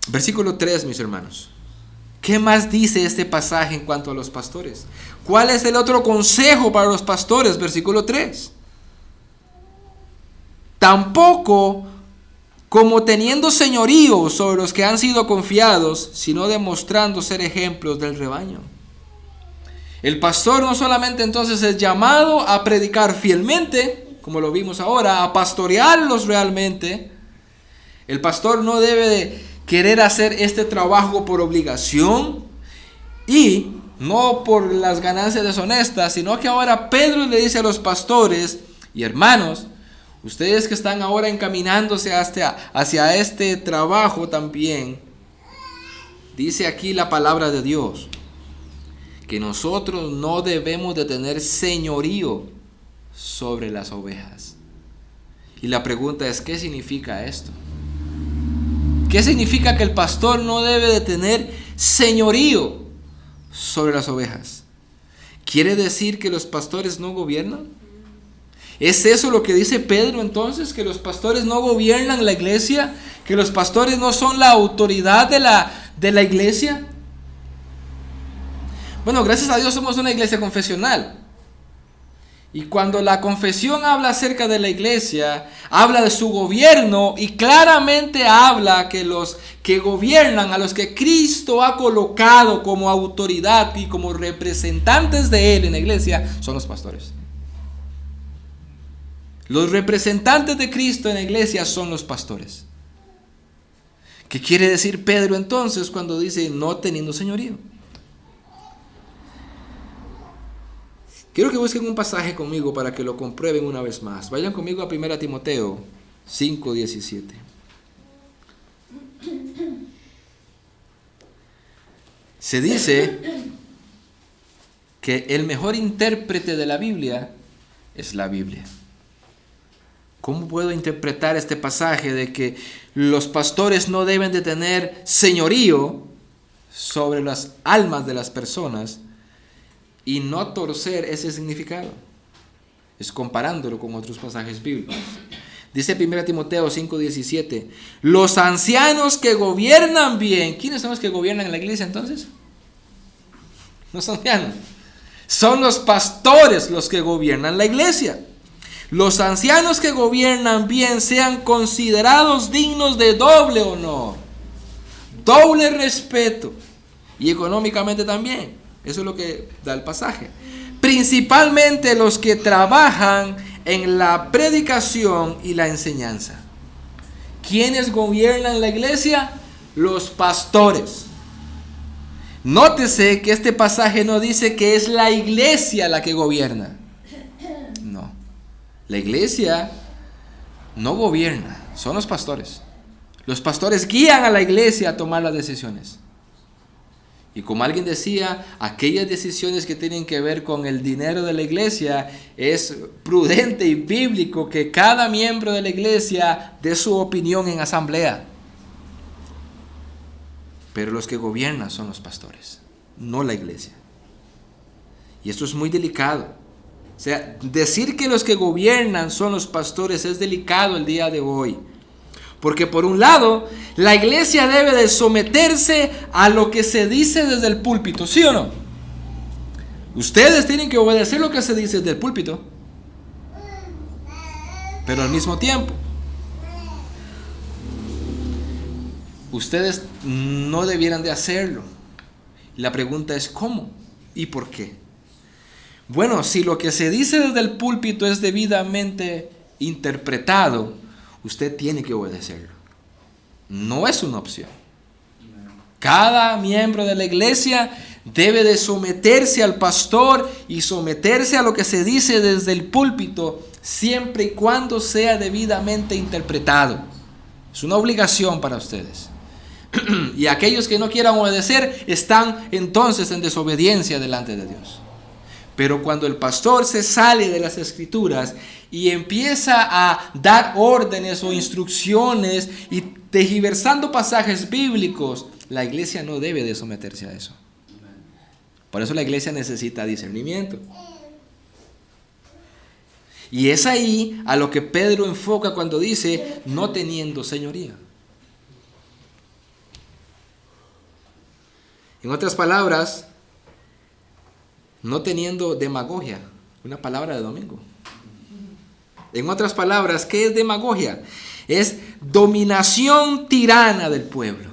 Versículo 3, mis hermanos. ¿Qué más dice este pasaje en cuanto a los pastores? ¿Cuál es el otro consejo para los pastores? Versículo 3. Tampoco como teniendo señorío sobre los que han sido confiados, sino demostrando ser ejemplos del rebaño. El pastor no solamente entonces es llamado a predicar fielmente, como lo vimos ahora, a pastorearlos realmente. El pastor no debe de querer hacer este trabajo por obligación y no por las ganancias deshonestas, sino que ahora Pedro le dice a los pastores y hermanos, ustedes que están ahora encaminándose hacia este trabajo también, dice aquí la palabra de Dios, que nosotros no debemos de tener señorío sobre las ovejas. Y la pregunta es, ¿qué significa esto? ¿Qué significa que el pastor no debe de tener señorío sobre las ovejas? ¿Quiere decir que los pastores no gobiernan? ¿Es eso lo que dice Pedro entonces? ¿Que los pastores no gobiernan la iglesia? ¿Que los pastores no son la autoridad de la iglesia? Bueno, gracias a Dios somos una iglesia confesional. Y cuando la confesión habla acerca de la iglesia, habla de su gobierno y claramente habla que los que gobiernan, a los que Cristo ha colocado como autoridad y como representantes de Él en la iglesia, son los pastores. Los representantes de Cristo en la iglesia son los pastores. ¿Qué quiere decir Pedro entonces cuando dice no teniendo señorío? Quiero que busquen un pasaje conmigo para que lo comprueben una vez más. Vayan conmigo a 1 Timoteo 5:17. Se dice que el mejor intérprete de la Biblia es la Biblia. ¿Cómo puedo interpretar este pasaje de que los pastores no deben de tener señorío sobre las almas de las personas y no torcer ese significado? Es comparándolo con otros pasajes bíblicos. Dice 1 Timoteo 5:17, los ancianos que gobiernan bien. ¿Quiénes son los que gobiernan en la iglesia entonces? Los ancianos. Son los pastores los que gobiernan la iglesia. Los ancianos que gobiernan bien sean considerados dignos de doble honor, doble respeto y económicamente también. Eso es lo que da el pasaje. Principalmente los que trabajan en la predicación y la enseñanza. ¿Quiénes gobiernan la iglesia? Los pastores. Nótese que este pasaje no dice que es la iglesia la que gobierna. No. La iglesia no gobierna, son los pastores. Los pastores guían a la iglesia a tomar las decisiones. Y como alguien decía, aquellas decisiones que tienen que ver con el dinero de la iglesia, es prudente y bíblico que cada miembro de la iglesia dé su opinión en asamblea. Pero los que gobiernan son los pastores, no la iglesia. Y esto es muy delicado. O sea, decir que los que gobiernan son los pastores es delicado el día de hoy. Porque por un lado, la iglesia debe de someterse a lo que se dice desde el púlpito, ¿sí o no? Ustedes tienen que obedecer lo que se dice desde el púlpito. Pero al mismo tiempo, ustedes no debieran de hacerlo. Y la pregunta es ¿cómo? ¿Y por qué? Bueno, si lo que se dice desde el púlpito es debidamente interpretado, usted tiene que obedecerlo. No es una opción. Cada miembro de la iglesia debe de someterse al pastor y someterse a lo que se dice desde el púlpito, siempre y cuando sea debidamente interpretado. Es una obligación para ustedes. Y aquellos que no quieran obedecer están entonces en desobediencia delante de Dios. Pero cuando el pastor se sale de las escrituras y empieza a dar órdenes o instrucciones y tergiversando pasajes bíblicos, la iglesia no debe de someterse a eso. Por eso la iglesia necesita discernimiento. Y es ahí a lo que Pedro enfoca cuando dice no teniendo señoría. En otras palabras, no teniendo demagogia, una palabra de domingo. En otras palabras, ¿qué es demagogia? Es dominación tirana del pueblo.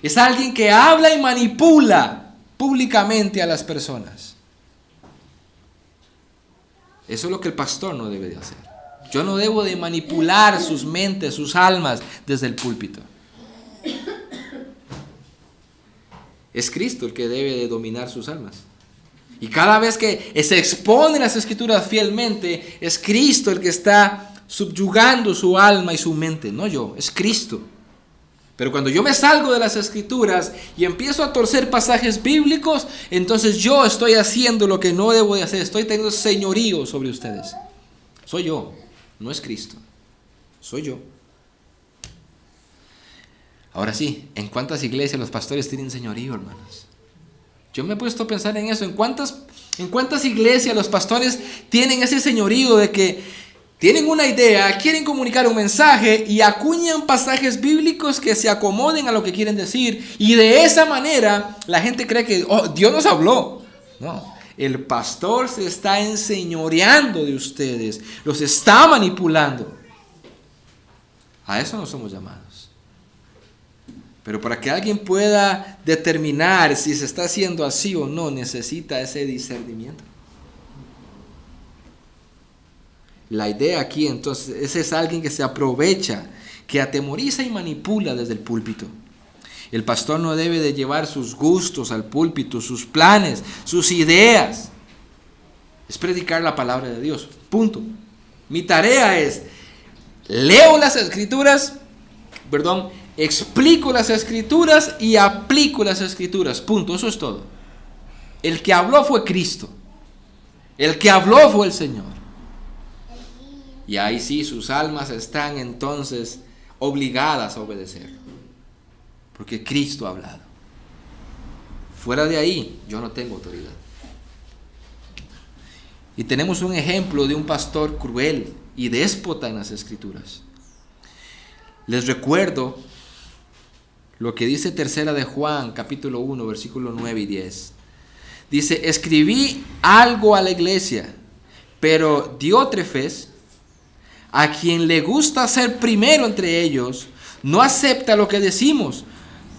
Es alguien que habla y manipula públicamente a las personas. Eso es lo que el pastor no debe de hacer. Yo no debo de manipular sus mentes, sus almas desde el púlpito. Es Cristo el que debe de dominar sus almas. Y cada vez que se exponen las Escrituras fielmente, es Cristo el que está subyugando su alma y su mente, no yo, es Cristo. Pero cuando yo me salgo de las Escrituras y empiezo a torcer pasajes bíblicos, entonces yo estoy haciendo lo que no debo de hacer. Estoy teniendo señorío sobre ustedes. Soy yo, no es Cristo. Soy yo. Ahora sí, ¿en cuántas iglesias los pastores tienen señorío, hermanos? Yo me he puesto a pensar en eso. ¿En cuántas iglesias los pastores tienen ese señorío de que tienen una idea, quieren comunicar un mensaje y acuñan pasajes bíblicos que se acomoden a lo que quieren decir? Y de esa manera la gente cree que Dios nos habló. No, el pastor se está enseñoreando de ustedes, los está manipulando. A eso no somos llamados. Pero para que alguien pueda determinar si se está haciendo así o no, necesita ese discernimiento. La idea aquí entonces, ese es alguien que se aprovecha, que atemoriza y manipula desde el púlpito. El pastor no debe de llevar sus gustos al púlpito, sus planes, sus ideas. Es predicar la palabra de Dios, punto. Mi tarea es, leo las Escrituras, explico las Escrituras y aplico las Escrituras, punto, eso es todo. El que habló fue Cristo. El que habló fue el Señor. Y ahí sí, sus almas están entonces obligadas a obedecer. Porque Cristo ha hablado. Fuera de ahí, yo no tengo autoridad. Y tenemos un ejemplo de un pastor cruel y déspota en las Escrituras. Les recuerdo lo que dice tercera de Juan, capítulo 1, versículos 9 y 10. Dice, escribí algo a la iglesia, pero Diótrefes, a quien le gusta ser primero entre ellos, no acepta lo que decimos.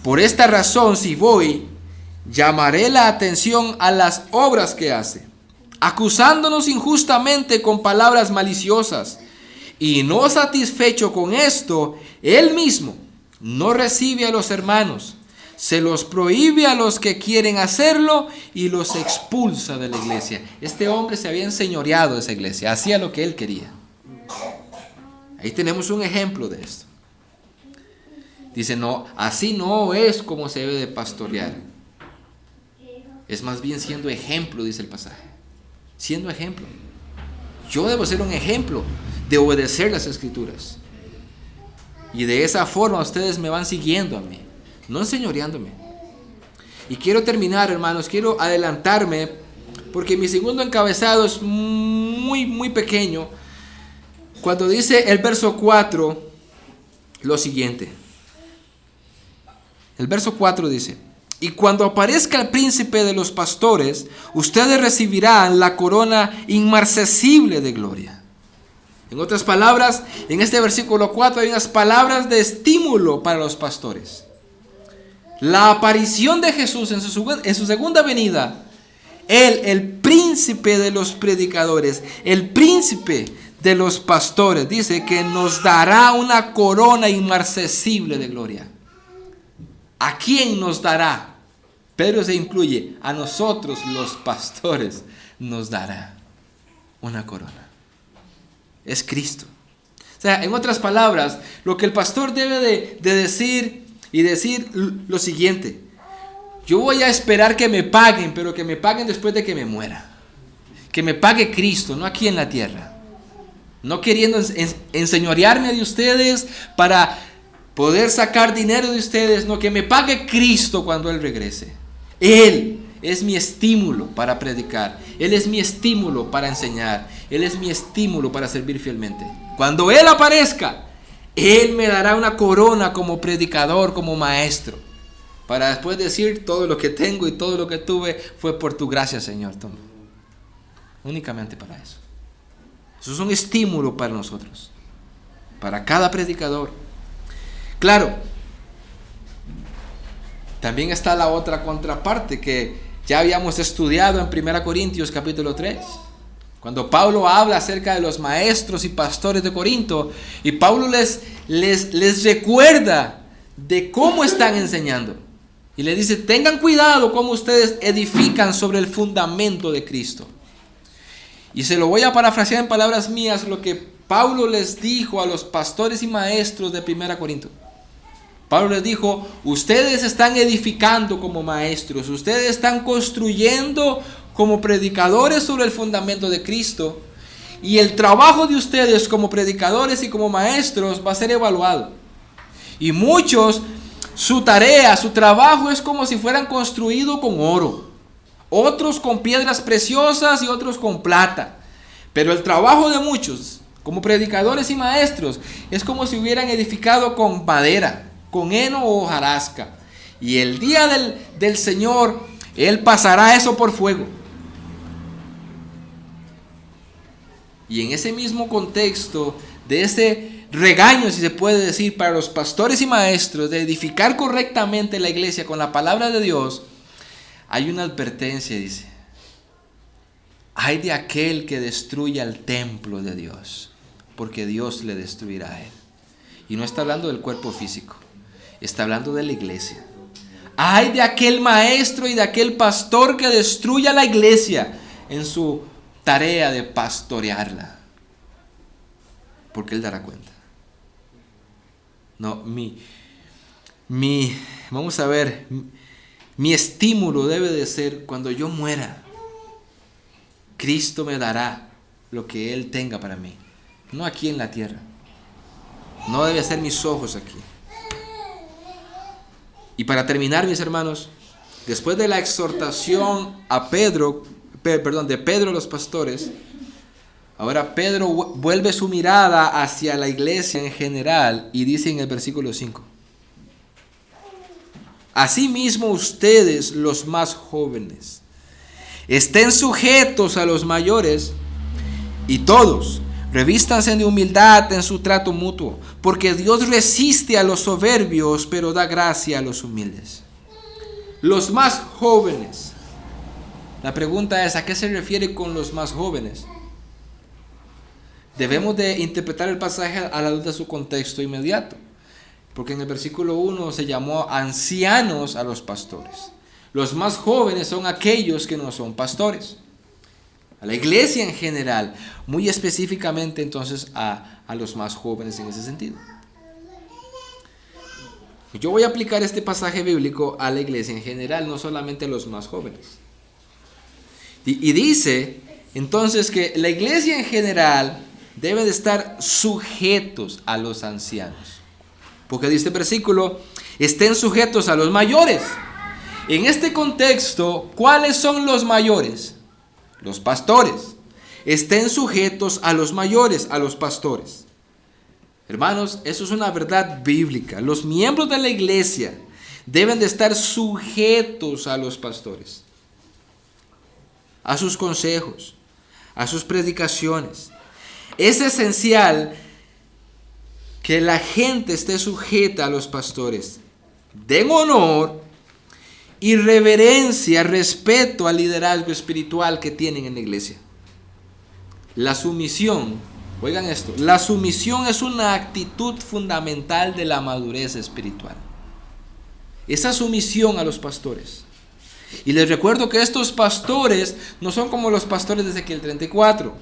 Por esta razón, si voy, llamaré la atención a las obras que hace, acusándonos injustamente con palabras maliciosas. Y no satisfecho con esto, él mismo no recibe a los hermanos, se los prohíbe a los que quieren hacerlo y los expulsa de la iglesia. Este hombre se había enseñoreado de esa iglesia, hacía lo que él quería. Ahí tenemos un ejemplo de esto. Dice, no, así no es como se debe de pastorear. Es más bien siendo ejemplo, dice el pasaje. Siendo ejemplo. Yo debo ser un ejemplo de obedecer las Escrituras. Y de esa forma ustedes me van siguiendo a mí, no enseñoreándome. Y quiero terminar, hermanos, quiero adelantarme, porque mi segundo encabezado es muy pequeño. Cuando dice el verso 4, lo siguiente. El verso 4 dice, y cuando aparezca el príncipe de los pastores, ustedes recibirán la corona inmarcesible de gloria. En otras palabras, en este versículo 4 hay unas palabras de estímulo para los pastores. La aparición de Jesús en su segunda venida, Él, el príncipe de los predicadores, el príncipe de los pastores, dice que nos dará una corona inmarcesible de gloria. ¿A quién nos dará? Pedro se incluye, a nosotros los pastores nos dará una corona. Es Cristo. O sea, en otras palabras, lo que el pastor debe de decir y decir lo siguiente: yo voy a esperar que me paguen, pero que me paguen después de que me muera. Que me pague Cristo, no aquí en la tierra. No queriendo enseñorearme de ustedes para poder sacar dinero de ustedes, no, que me pague Cristo cuando Él regrese. Él es mi estímulo para predicar. Él es mi estímulo para enseñar. Él es mi estímulo para servir fielmente. Cuando Él aparezca, Él me dará una corona como predicador, como maestro, para después decir: todo lo que tengo y todo lo que tuve fue por tu gracia, Señor. Toma. Únicamente para eso. Eso es un estímulo para nosotros, para cada predicador. Claro, también está la otra contraparte, que Ya habíamos estudiado en 1 Corintios capítulo 3, cuando Pablo habla acerca de los maestros y pastores de Corinto, y Pablo les recuerda de cómo están enseñando. Y le dice, tengan cuidado cómo ustedes edifican sobre el fundamento de Cristo. Y se lo voy a parafrasear en palabras mías lo que Pablo les dijo a los pastores y maestros de 1 Corinto. Pablo les dijo, ustedes están edificando como maestros, ustedes están construyendo como predicadores sobre el fundamento de Cristo, y el trabajo de ustedes como predicadores y como maestros va a ser evaluado. Y muchos, su tarea, su trabajo es como si fueran construidos con oro, otros con piedras preciosas y otros con plata. Pero el trabajo de muchos, como predicadores y maestros, es como si hubieran edificado con madera, con heno o hojarasca. Y el día del Señor, Él pasará eso por fuego. Y en ese mismo contexto, de ese regaño, si se puede decir, para los pastores y maestros, de edificar correctamente la iglesia con la palabra de Dios, hay una advertencia, dice: ay de aquel que destruya el templo de Dios, porque Dios le destruirá a él. Y no está hablando del cuerpo físico, está hablando de la iglesia. Ay de aquel maestro y de aquel pastor que destruya la iglesia en su tarea de pastorearla, porque él dará cuenta. No, vamos a ver, mi estímulo debe de ser cuando yo muera, Cristo me dará lo que Él tenga para mí, no aquí en la tierra. No debe ser mis ojos aquí. Y para terminar, mis hermanos, después de la exhortación a de Pedro a los pastores, ahora Pedro vuelve su mirada hacia la iglesia en general y dice en el versículo 5: asimismo ustedes, los más jóvenes, estén sujetos a los mayores, y todos revístanse de humildad en su trato mutuo, porque Dios resiste a los soberbios, pero da gracia a los humildes. Los más jóvenes. La pregunta es, ¿a qué se refiere con los más jóvenes? Debemos de interpretar el pasaje a la luz de su contexto inmediato, porque en el versículo 1 se llamó ancianos a los pastores. Los más jóvenes son aquellos que no son pastores. A la iglesia en general, muy específicamente entonces a los más jóvenes en ese sentido. Yo voy a aplicar este pasaje bíblico a la iglesia en general, no solamente a los más jóvenes. Y dice entonces que la iglesia en general debe de estar sujetos a los ancianos. Porque dice el versículo, estén sujetos a los mayores. En este contexto, ¿cuáles son los mayores? Los pastores. Estén sujetos a los mayores, a los pastores. Hermanos, eso es una verdad bíblica. Los miembros de la iglesia deben de estar sujetos a los pastores, a sus consejos, a sus predicaciones. Es esencial que la gente esté sujeta a los pastores. Den honor y reverencia, respeto al liderazgo espiritual que tienen en la iglesia. La sumisión, oigan esto, la sumisión es una actitud fundamental de la madurez espiritual. Esa sumisión a los pastores. Y les recuerdo que estos pastores no son como los pastores de Ezequiel 34.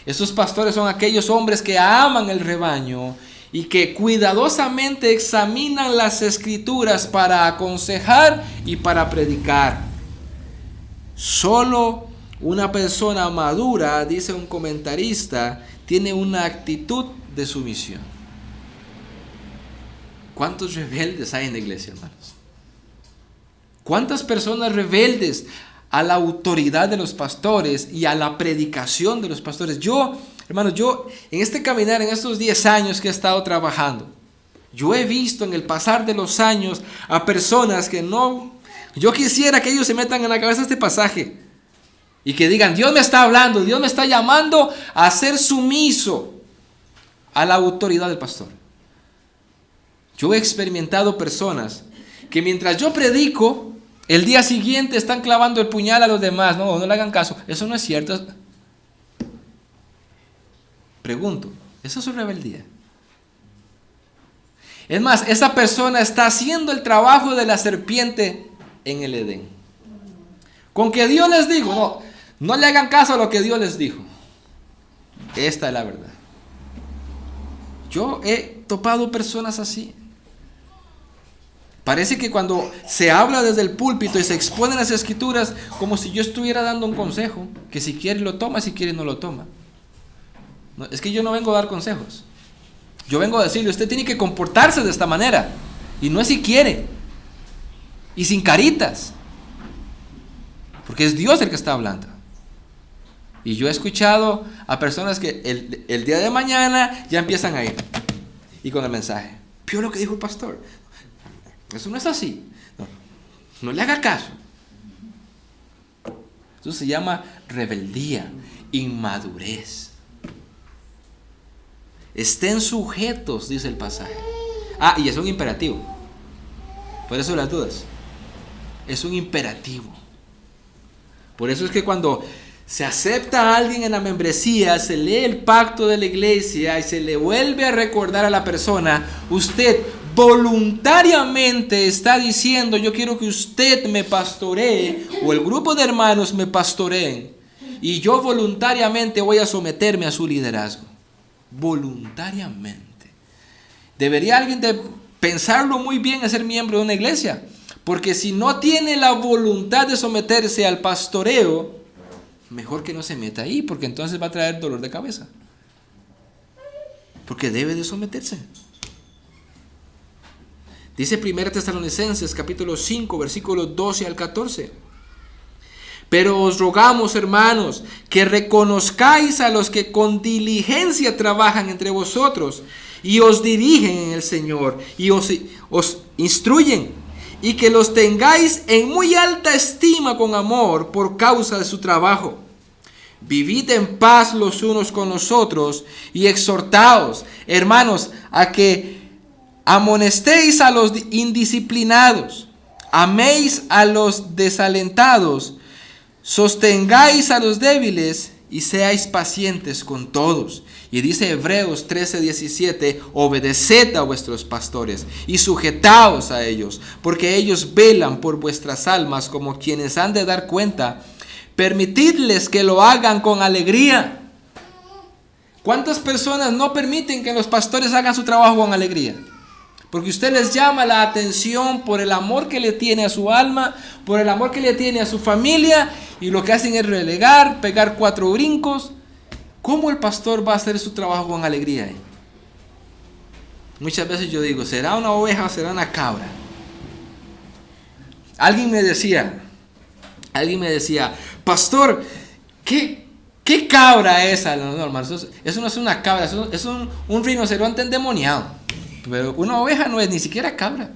Estos pastores son aquellos hombres que aman el rebaño y que cuidadosamente examinan las escrituras para aconsejar y para predicar. Solo una persona madura, dice un comentarista, tiene una actitud de sumisión. ¿Cuántos rebeldes hay en la iglesia, hermanos? ¿Cuántas personas rebeldes a la autoridad de los pastores y a la predicación de los pastores? Hermanos, yo en este caminar, en estos 10 años que he estado trabajando, yo he visto en el pasar de los años a personas que yo quisiera que ellos se metan en la cabeza este pasaje y que digan, Dios me está hablando, Dios me está llamando a ser sumiso a la autoridad del pastor. Yo he experimentado personas que mientras yo predico, El día siguiente están clavando el puñal a los demás. No le hagan caso. Eso no es cierto. Pregunto, ¿eso es su rebeldía? Es más, esa persona está haciendo el trabajo de la serpiente en el Edén. Con que Dios les dijo, no le hagan caso a lo que Dios les dijo. Esta es la verdad. Yo he topado personas así. Parece que cuando se habla desde el púlpito y se exponen las escrituras, como si yo estuviera dando un consejo, que si quiere lo toma, si quiere no lo toma. No, es que yo no vengo a dar consejos. Yo vengo a decirle, usted tiene que comportarse de esta manera. Y no es si quiere. Y sin caritas. Porque es Dios el que está hablando. Y yo he escuchado a personas que el día de mañana ya empiezan a ir. Y con el mensaje, ¿vio lo que dijo el pastor? Eso no es así. No le haga caso. Eso se llama rebeldía, inmadurez. Estén sujetos, dice el pasaje. Y es un imperativo. Por eso las dudas. Es un imperativo. Por eso es que cuando se acepta a alguien en la membresía, se lee el pacto de la iglesia y se le vuelve a recordar a la persona, usted voluntariamente está diciendo, yo quiero que usted me pastoree, o el grupo de hermanos me pastoreen, y yo voluntariamente voy a someterme a su liderazgo. Voluntariamente. Debería alguien de pensarlo muy bien a ser miembro de una iglesia, porque si no tiene la voluntad de someterse al pastoreo, mejor que no se meta ahí, porque entonces va a traer dolor de cabeza. Porque debe de someterse. Dice 1 Tesalonicenses capítulo 5 versículos 12 al 14. Pero os rogamos, hermanos, que reconozcáis a los que con diligencia trabajan entre vosotros y os dirigen en el Señor y os instruyen, y que los tengáis en muy alta estima con amor por causa de su trabajo. Vivid en paz los unos con los otros y exhortaos, hermanos, a que amonestéis a los indisciplinados, améis a los desalentados, sostengáis a los débiles y seáis pacientes con todos. Y dice Hebreos 13:17, obedeced a vuestros pastores y sujetaos a ellos, porque ellos velan por vuestras almas como quienes han de dar cuenta. Permitidles que lo hagan con alegría. ¿Cuántas personas no permiten que los pastores hagan su trabajo con alegría? Porque usted les llama la atención por el amor que le tiene a su alma, por el amor que le tiene a su familia, y lo que hacen es relegar, pegar 4 brincos. ¿Cómo el pastor va a hacer su trabajo con alegría? Muchas veces yo digo, ¿será una oveja o será una cabra? Alguien me decía, pastor, ¿qué cabra es esa? No, hermano, eso no es una cabra, eso es un rinoceronte endemoniado. Pero una oveja no es ni siquiera cabra.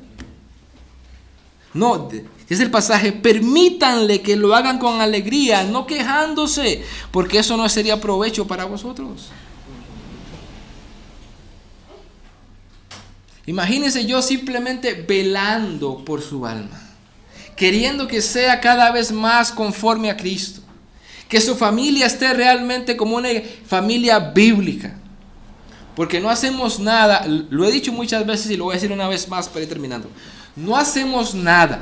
No, es el pasaje, permítanle que lo hagan con alegría, no quejándose, porque eso no sería provecho para vosotros. Imagínense yo simplemente velando por su alma, queriendo que sea cada vez más conforme a Cristo, que su familia esté realmente como una familia bíblica, porque no hacemos nada, lo he dicho muchas veces y lo voy a decir una vez más para ir terminando, no hacemos nada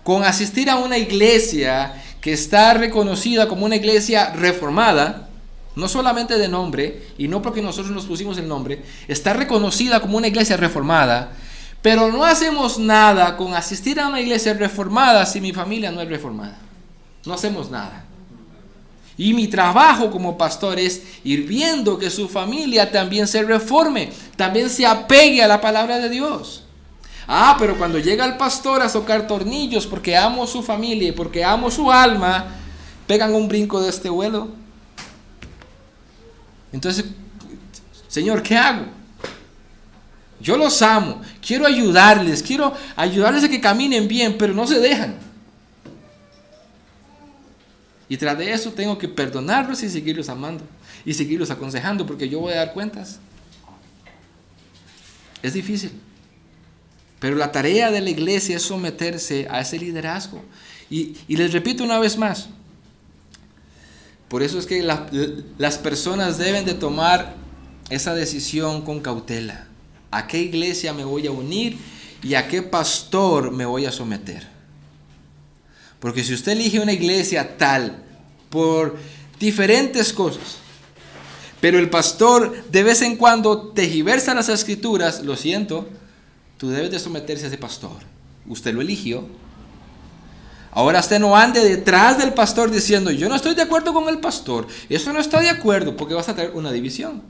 con asistir a una iglesia que está reconocida como una iglesia reformada, no solamente de nombre, y no porque nosotros nos pusimos el nombre, está reconocida como una iglesia reformada, pero no hacemos nada con asistir a una iglesia reformada si mi familia no es reformada. No hacemos nada. Y mi trabajo como pastor es ir viendo que su familia también se reforme, también se apegue a la palabra de Dios. Pero cuando llega el pastor a tocar tornillos porque amo su familia y porque amo su alma, pegan un brinco de este vuelo. Entonces, Señor, ¿qué hago? Yo los amo, quiero ayudarles a que caminen bien, pero no se dejan. Y tras de eso tengo que perdonarlos y seguirlos amando y seguirlos aconsejando, porque yo voy a dar cuentas. Es difícil. Pero la tarea de la iglesia es someterse a ese liderazgo. Y les repito una vez más, por eso es que las personas deben de tomar esa decisión con cautela. ¿A qué iglesia me voy a unir y a qué pastor me voy a someter? Porque si usted elige una iglesia tal por diferentes cosas, pero el pastor de vez en cuando tergiversa las escrituras, lo siento, tú debes de someterse a ese pastor. Usted lo eligió. Ahora usted no ande detrás del pastor diciendo, yo no estoy de acuerdo con el pastor, eso no está de acuerdo, porque vas a tener una división.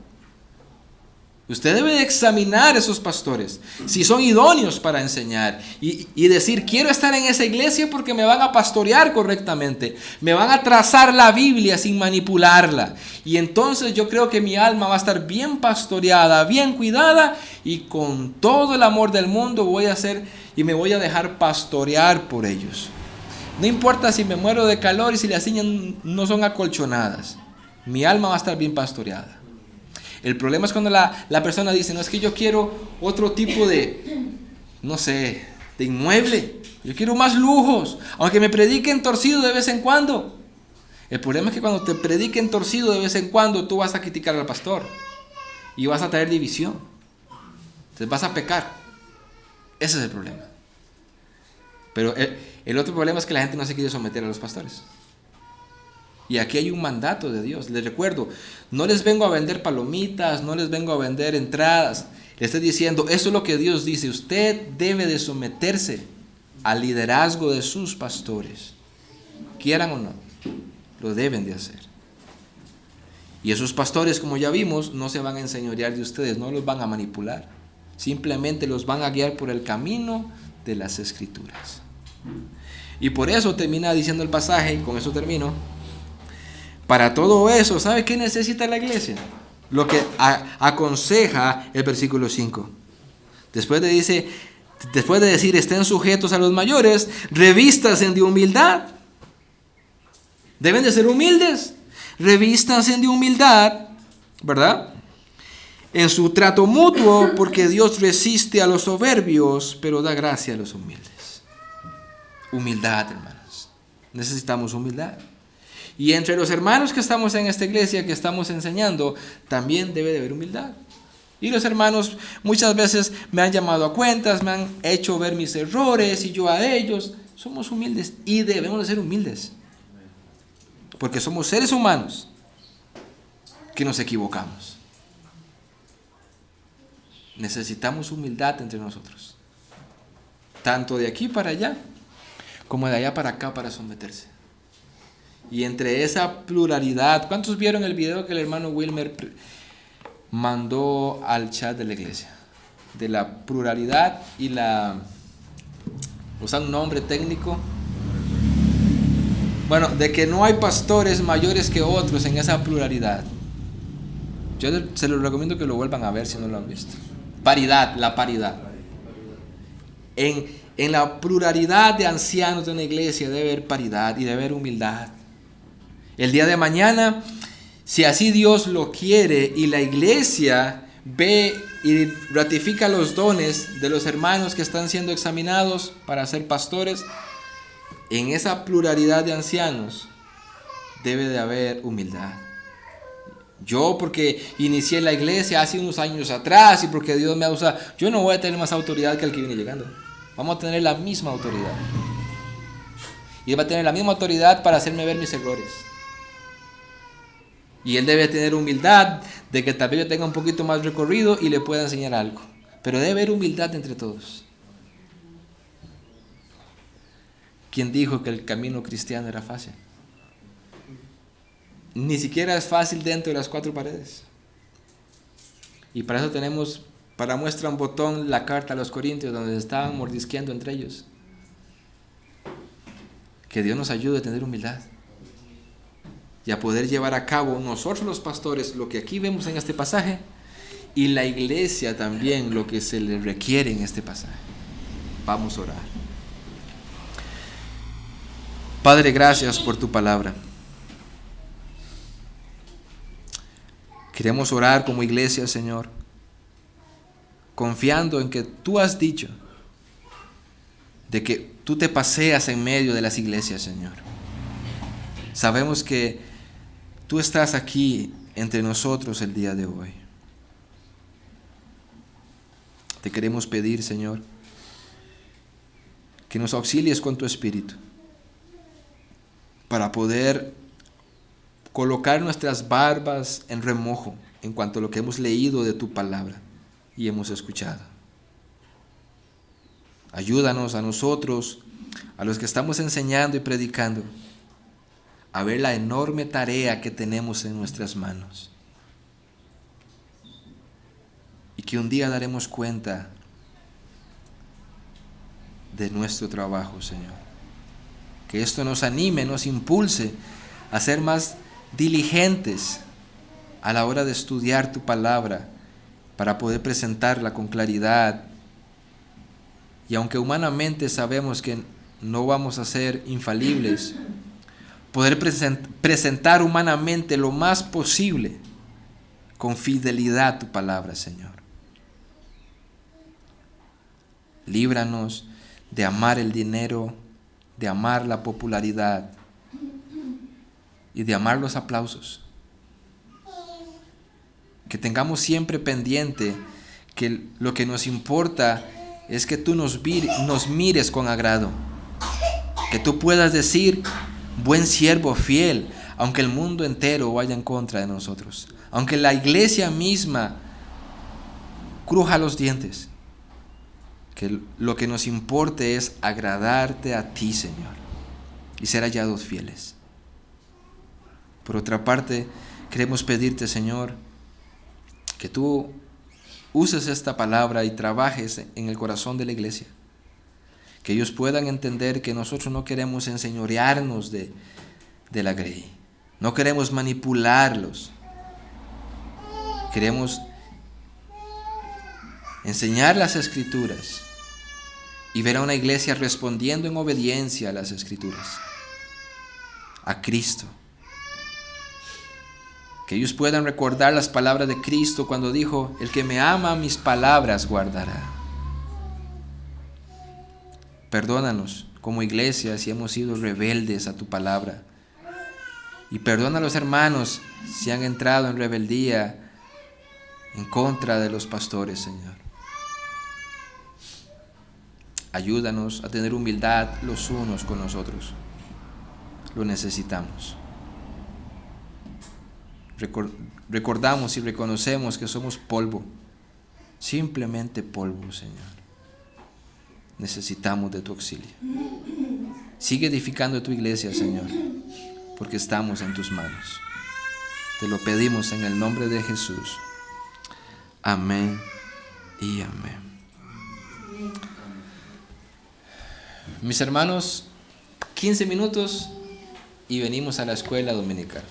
Usted debe de examinar esos pastores, si son idóneos para enseñar y decir, quiero estar en esa iglesia porque me van a pastorear correctamente, me van a trazar la Biblia sin manipularla. Y entonces yo creo que mi alma va a estar bien pastoreada, bien cuidada, y con todo el amor del mundo voy a hacer y me voy a dejar pastorear por ellos. No importa si me muero de calor y si las sillas no son acolchonadas, mi alma va a estar bien pastoreada. El problema es cuando la persona dice, no, es que yo quiero otro tipo de, no sé, de inmueble. Yo quiero más lujos, aunque me prediquen torcido de vez en cuando. El problema es que cuando te prediquen torcido de vez en cuando, tú vas a criticar al pastor y vas a traer división. Entonces vas a pecar. Ese es el problema. Pero el otro problema es que la gente no se quiere someter a los pastores. Y aquí hay un mandato de Dios. Les recuerdo, no les vengo a vender palomitas, no les vengo a vender entradas. Les estoy diciendo, eso es lo que Dios dice. Usted debe de someterse al liderazgo de sus pastores. Quieran o no, lo deben de hacer. Y esos pastores, como ya vimos, no se van a enseñorear de ustedes, no los van a manipular. Simplemente los van a guiar por el camino de las Escrituras. Y por eso termina diciendo el pasaje, y con eso termino. Para todo eso, ¿sabe qué necesita la iglesia? Lo que aconseja el versículo 5. Después de decir, estén sujetos a los mayores, revístanse de humildad. Deben de ser humildes. Revístanse de humildad, ¿verdad? En su trato mutuo, porque Dios resiste a los soberbios, pero da gracia a los humildes. Humildad, hermanos. Necesitamos humildad. Y entre los hermanos que estamos en esta iglesia, que estamos enseñando, también debe de haber humildad. Y los hermanos muchas veces me han llamado a cuentas, me han hecho ver mis errores y yo a ellos. Somos humildes y debemos de ser humildes. Porque somos seres humanos que nos equivocamos. Necesitamos humildad entre nosotros. Tanto de aquí para allá, como de allá para acá para someterse. Y entre esa pluralidad, ¿cuántos vieron el video que el hermano Wilmer mandó al chat de la iglesia? De la pluralidad y usa un nombre técnico. Bueno, de que no hay pastores mayores que otros en esa pluralidad. Yo se los recomiendo que lo vuelvan a ver si no lo han visto. Paridad, la paridad. En la pluralidad de ancianos de una iglesia debe haber paridad y debe haber humildad. El día de mañana, si así Dios lo quiere y la iglesia ve y ratifica los dones de los hermanos que están siendo examinados para ser pastores, en esa pluralidad de ancianos debe de haber humildad. Yo, porque inicié la iglesia hace unos años atrás y porque Dios me ha usado, yo no voy a tener más autoridad que el que viene llegando. Vamos a tener la misma autoridad. Y Él va a tener la misma autoridad para hacerme ver mis errores. Y Él debe tener humildad de que tal vez yo tenga un poquito más recorrido y le pueda enseñar algo. Pero debe haber humildad entre todos. ¿Quién dijo que el camino cristiano era fácil? Ni siquiera es fácil dentro de las cuatro paredes. Y para eso tenemos, para muestra un botón, la carta a los Corintios, donde se estaban mordisqueando entre ellos. Que Dios nos ayude a tener humildad y a poder llevar a cabo nosotros los pastores lo que aquí vemos en este pasaje, y la iglesia también lo que se le requiere en este pasaje. Vamos a orar. Padre, gracias por tu palabra. Queremos orar como iglesia, Señor, confiando en que tú has dicho de que tú te paseas en medio de las iglesias, Señor. Sabemos que tú estás aquí entre nosotros el día de hoy. Te queremos pedir, Señor, que nos auxilies con tu Espíritu para poder colocar nuestras barbas en remojo en cuanto a lo que hemos leído de tu palabra y hemos escuchado. Ayúdanos a nosotros, a los que estamos enseñando y predicando, a ver la enorme tarea que tenemos en nuestras manos. Y que un día daremos cuenta de nuestro trabajo, Señor. Que esto nos anime, nos impulse a ser más diligentes a la hora de estudiar tu palabra para poder presentarla con claridad. Y aunque humanamente sabemos que no vamos a ser infalibles, poder presentar humanamente lo más posible con fidelidad tu palabra, Señor. Líbranos de amar el dinero, de amar la popularidad y de amar los aplausos. Que tengamos siempre pendiente que lo que nos importa es que tú nos mires con agrado. Que tú puedas decir, buen siervo fiel, aunque el mundo entero vaya en contra de nosotros. Aunque la iglesia misma cruja los dientes. Que lo que nos importe es agradarte a ti, Señor, y ser hallados fieles. Por otra parte, queremos pedirte, Señor, que tú uses esta palabra y trabajes en el corazón de la iglesia. Que ellos puedan entender que nosotros no queremos enseñorearnos de la grey. No queremos manipularlos. Queremos enseñar las Escrituras y ver a una iglesia respondiendo en obediencia a las Escrituras, a Cristo. Que ellos puedan recordar las palabras de Cristo cuando dijo, el que me ama mis palabras guardará. Perdónanos como iglesia si hemos sido rebeldes a tu palabra. Y perdona a los hermanos si han entrado en rebeldía en contra de los pastores, Señor. Ayúdanos a tener humildad los unos con los otros. Lo necesitamos. Recordamos y reconocemos que somos polvo, simplemente polvo, Señor. Necesitamos de tu auxilio. Sigue edificando tu iglesia, Señor, porque estamos en tus manos. Te lo pedimos en el nombre de Jesús. Amén y amén. Mis hermanos, 15 minutos y venimos a la escuela dominical.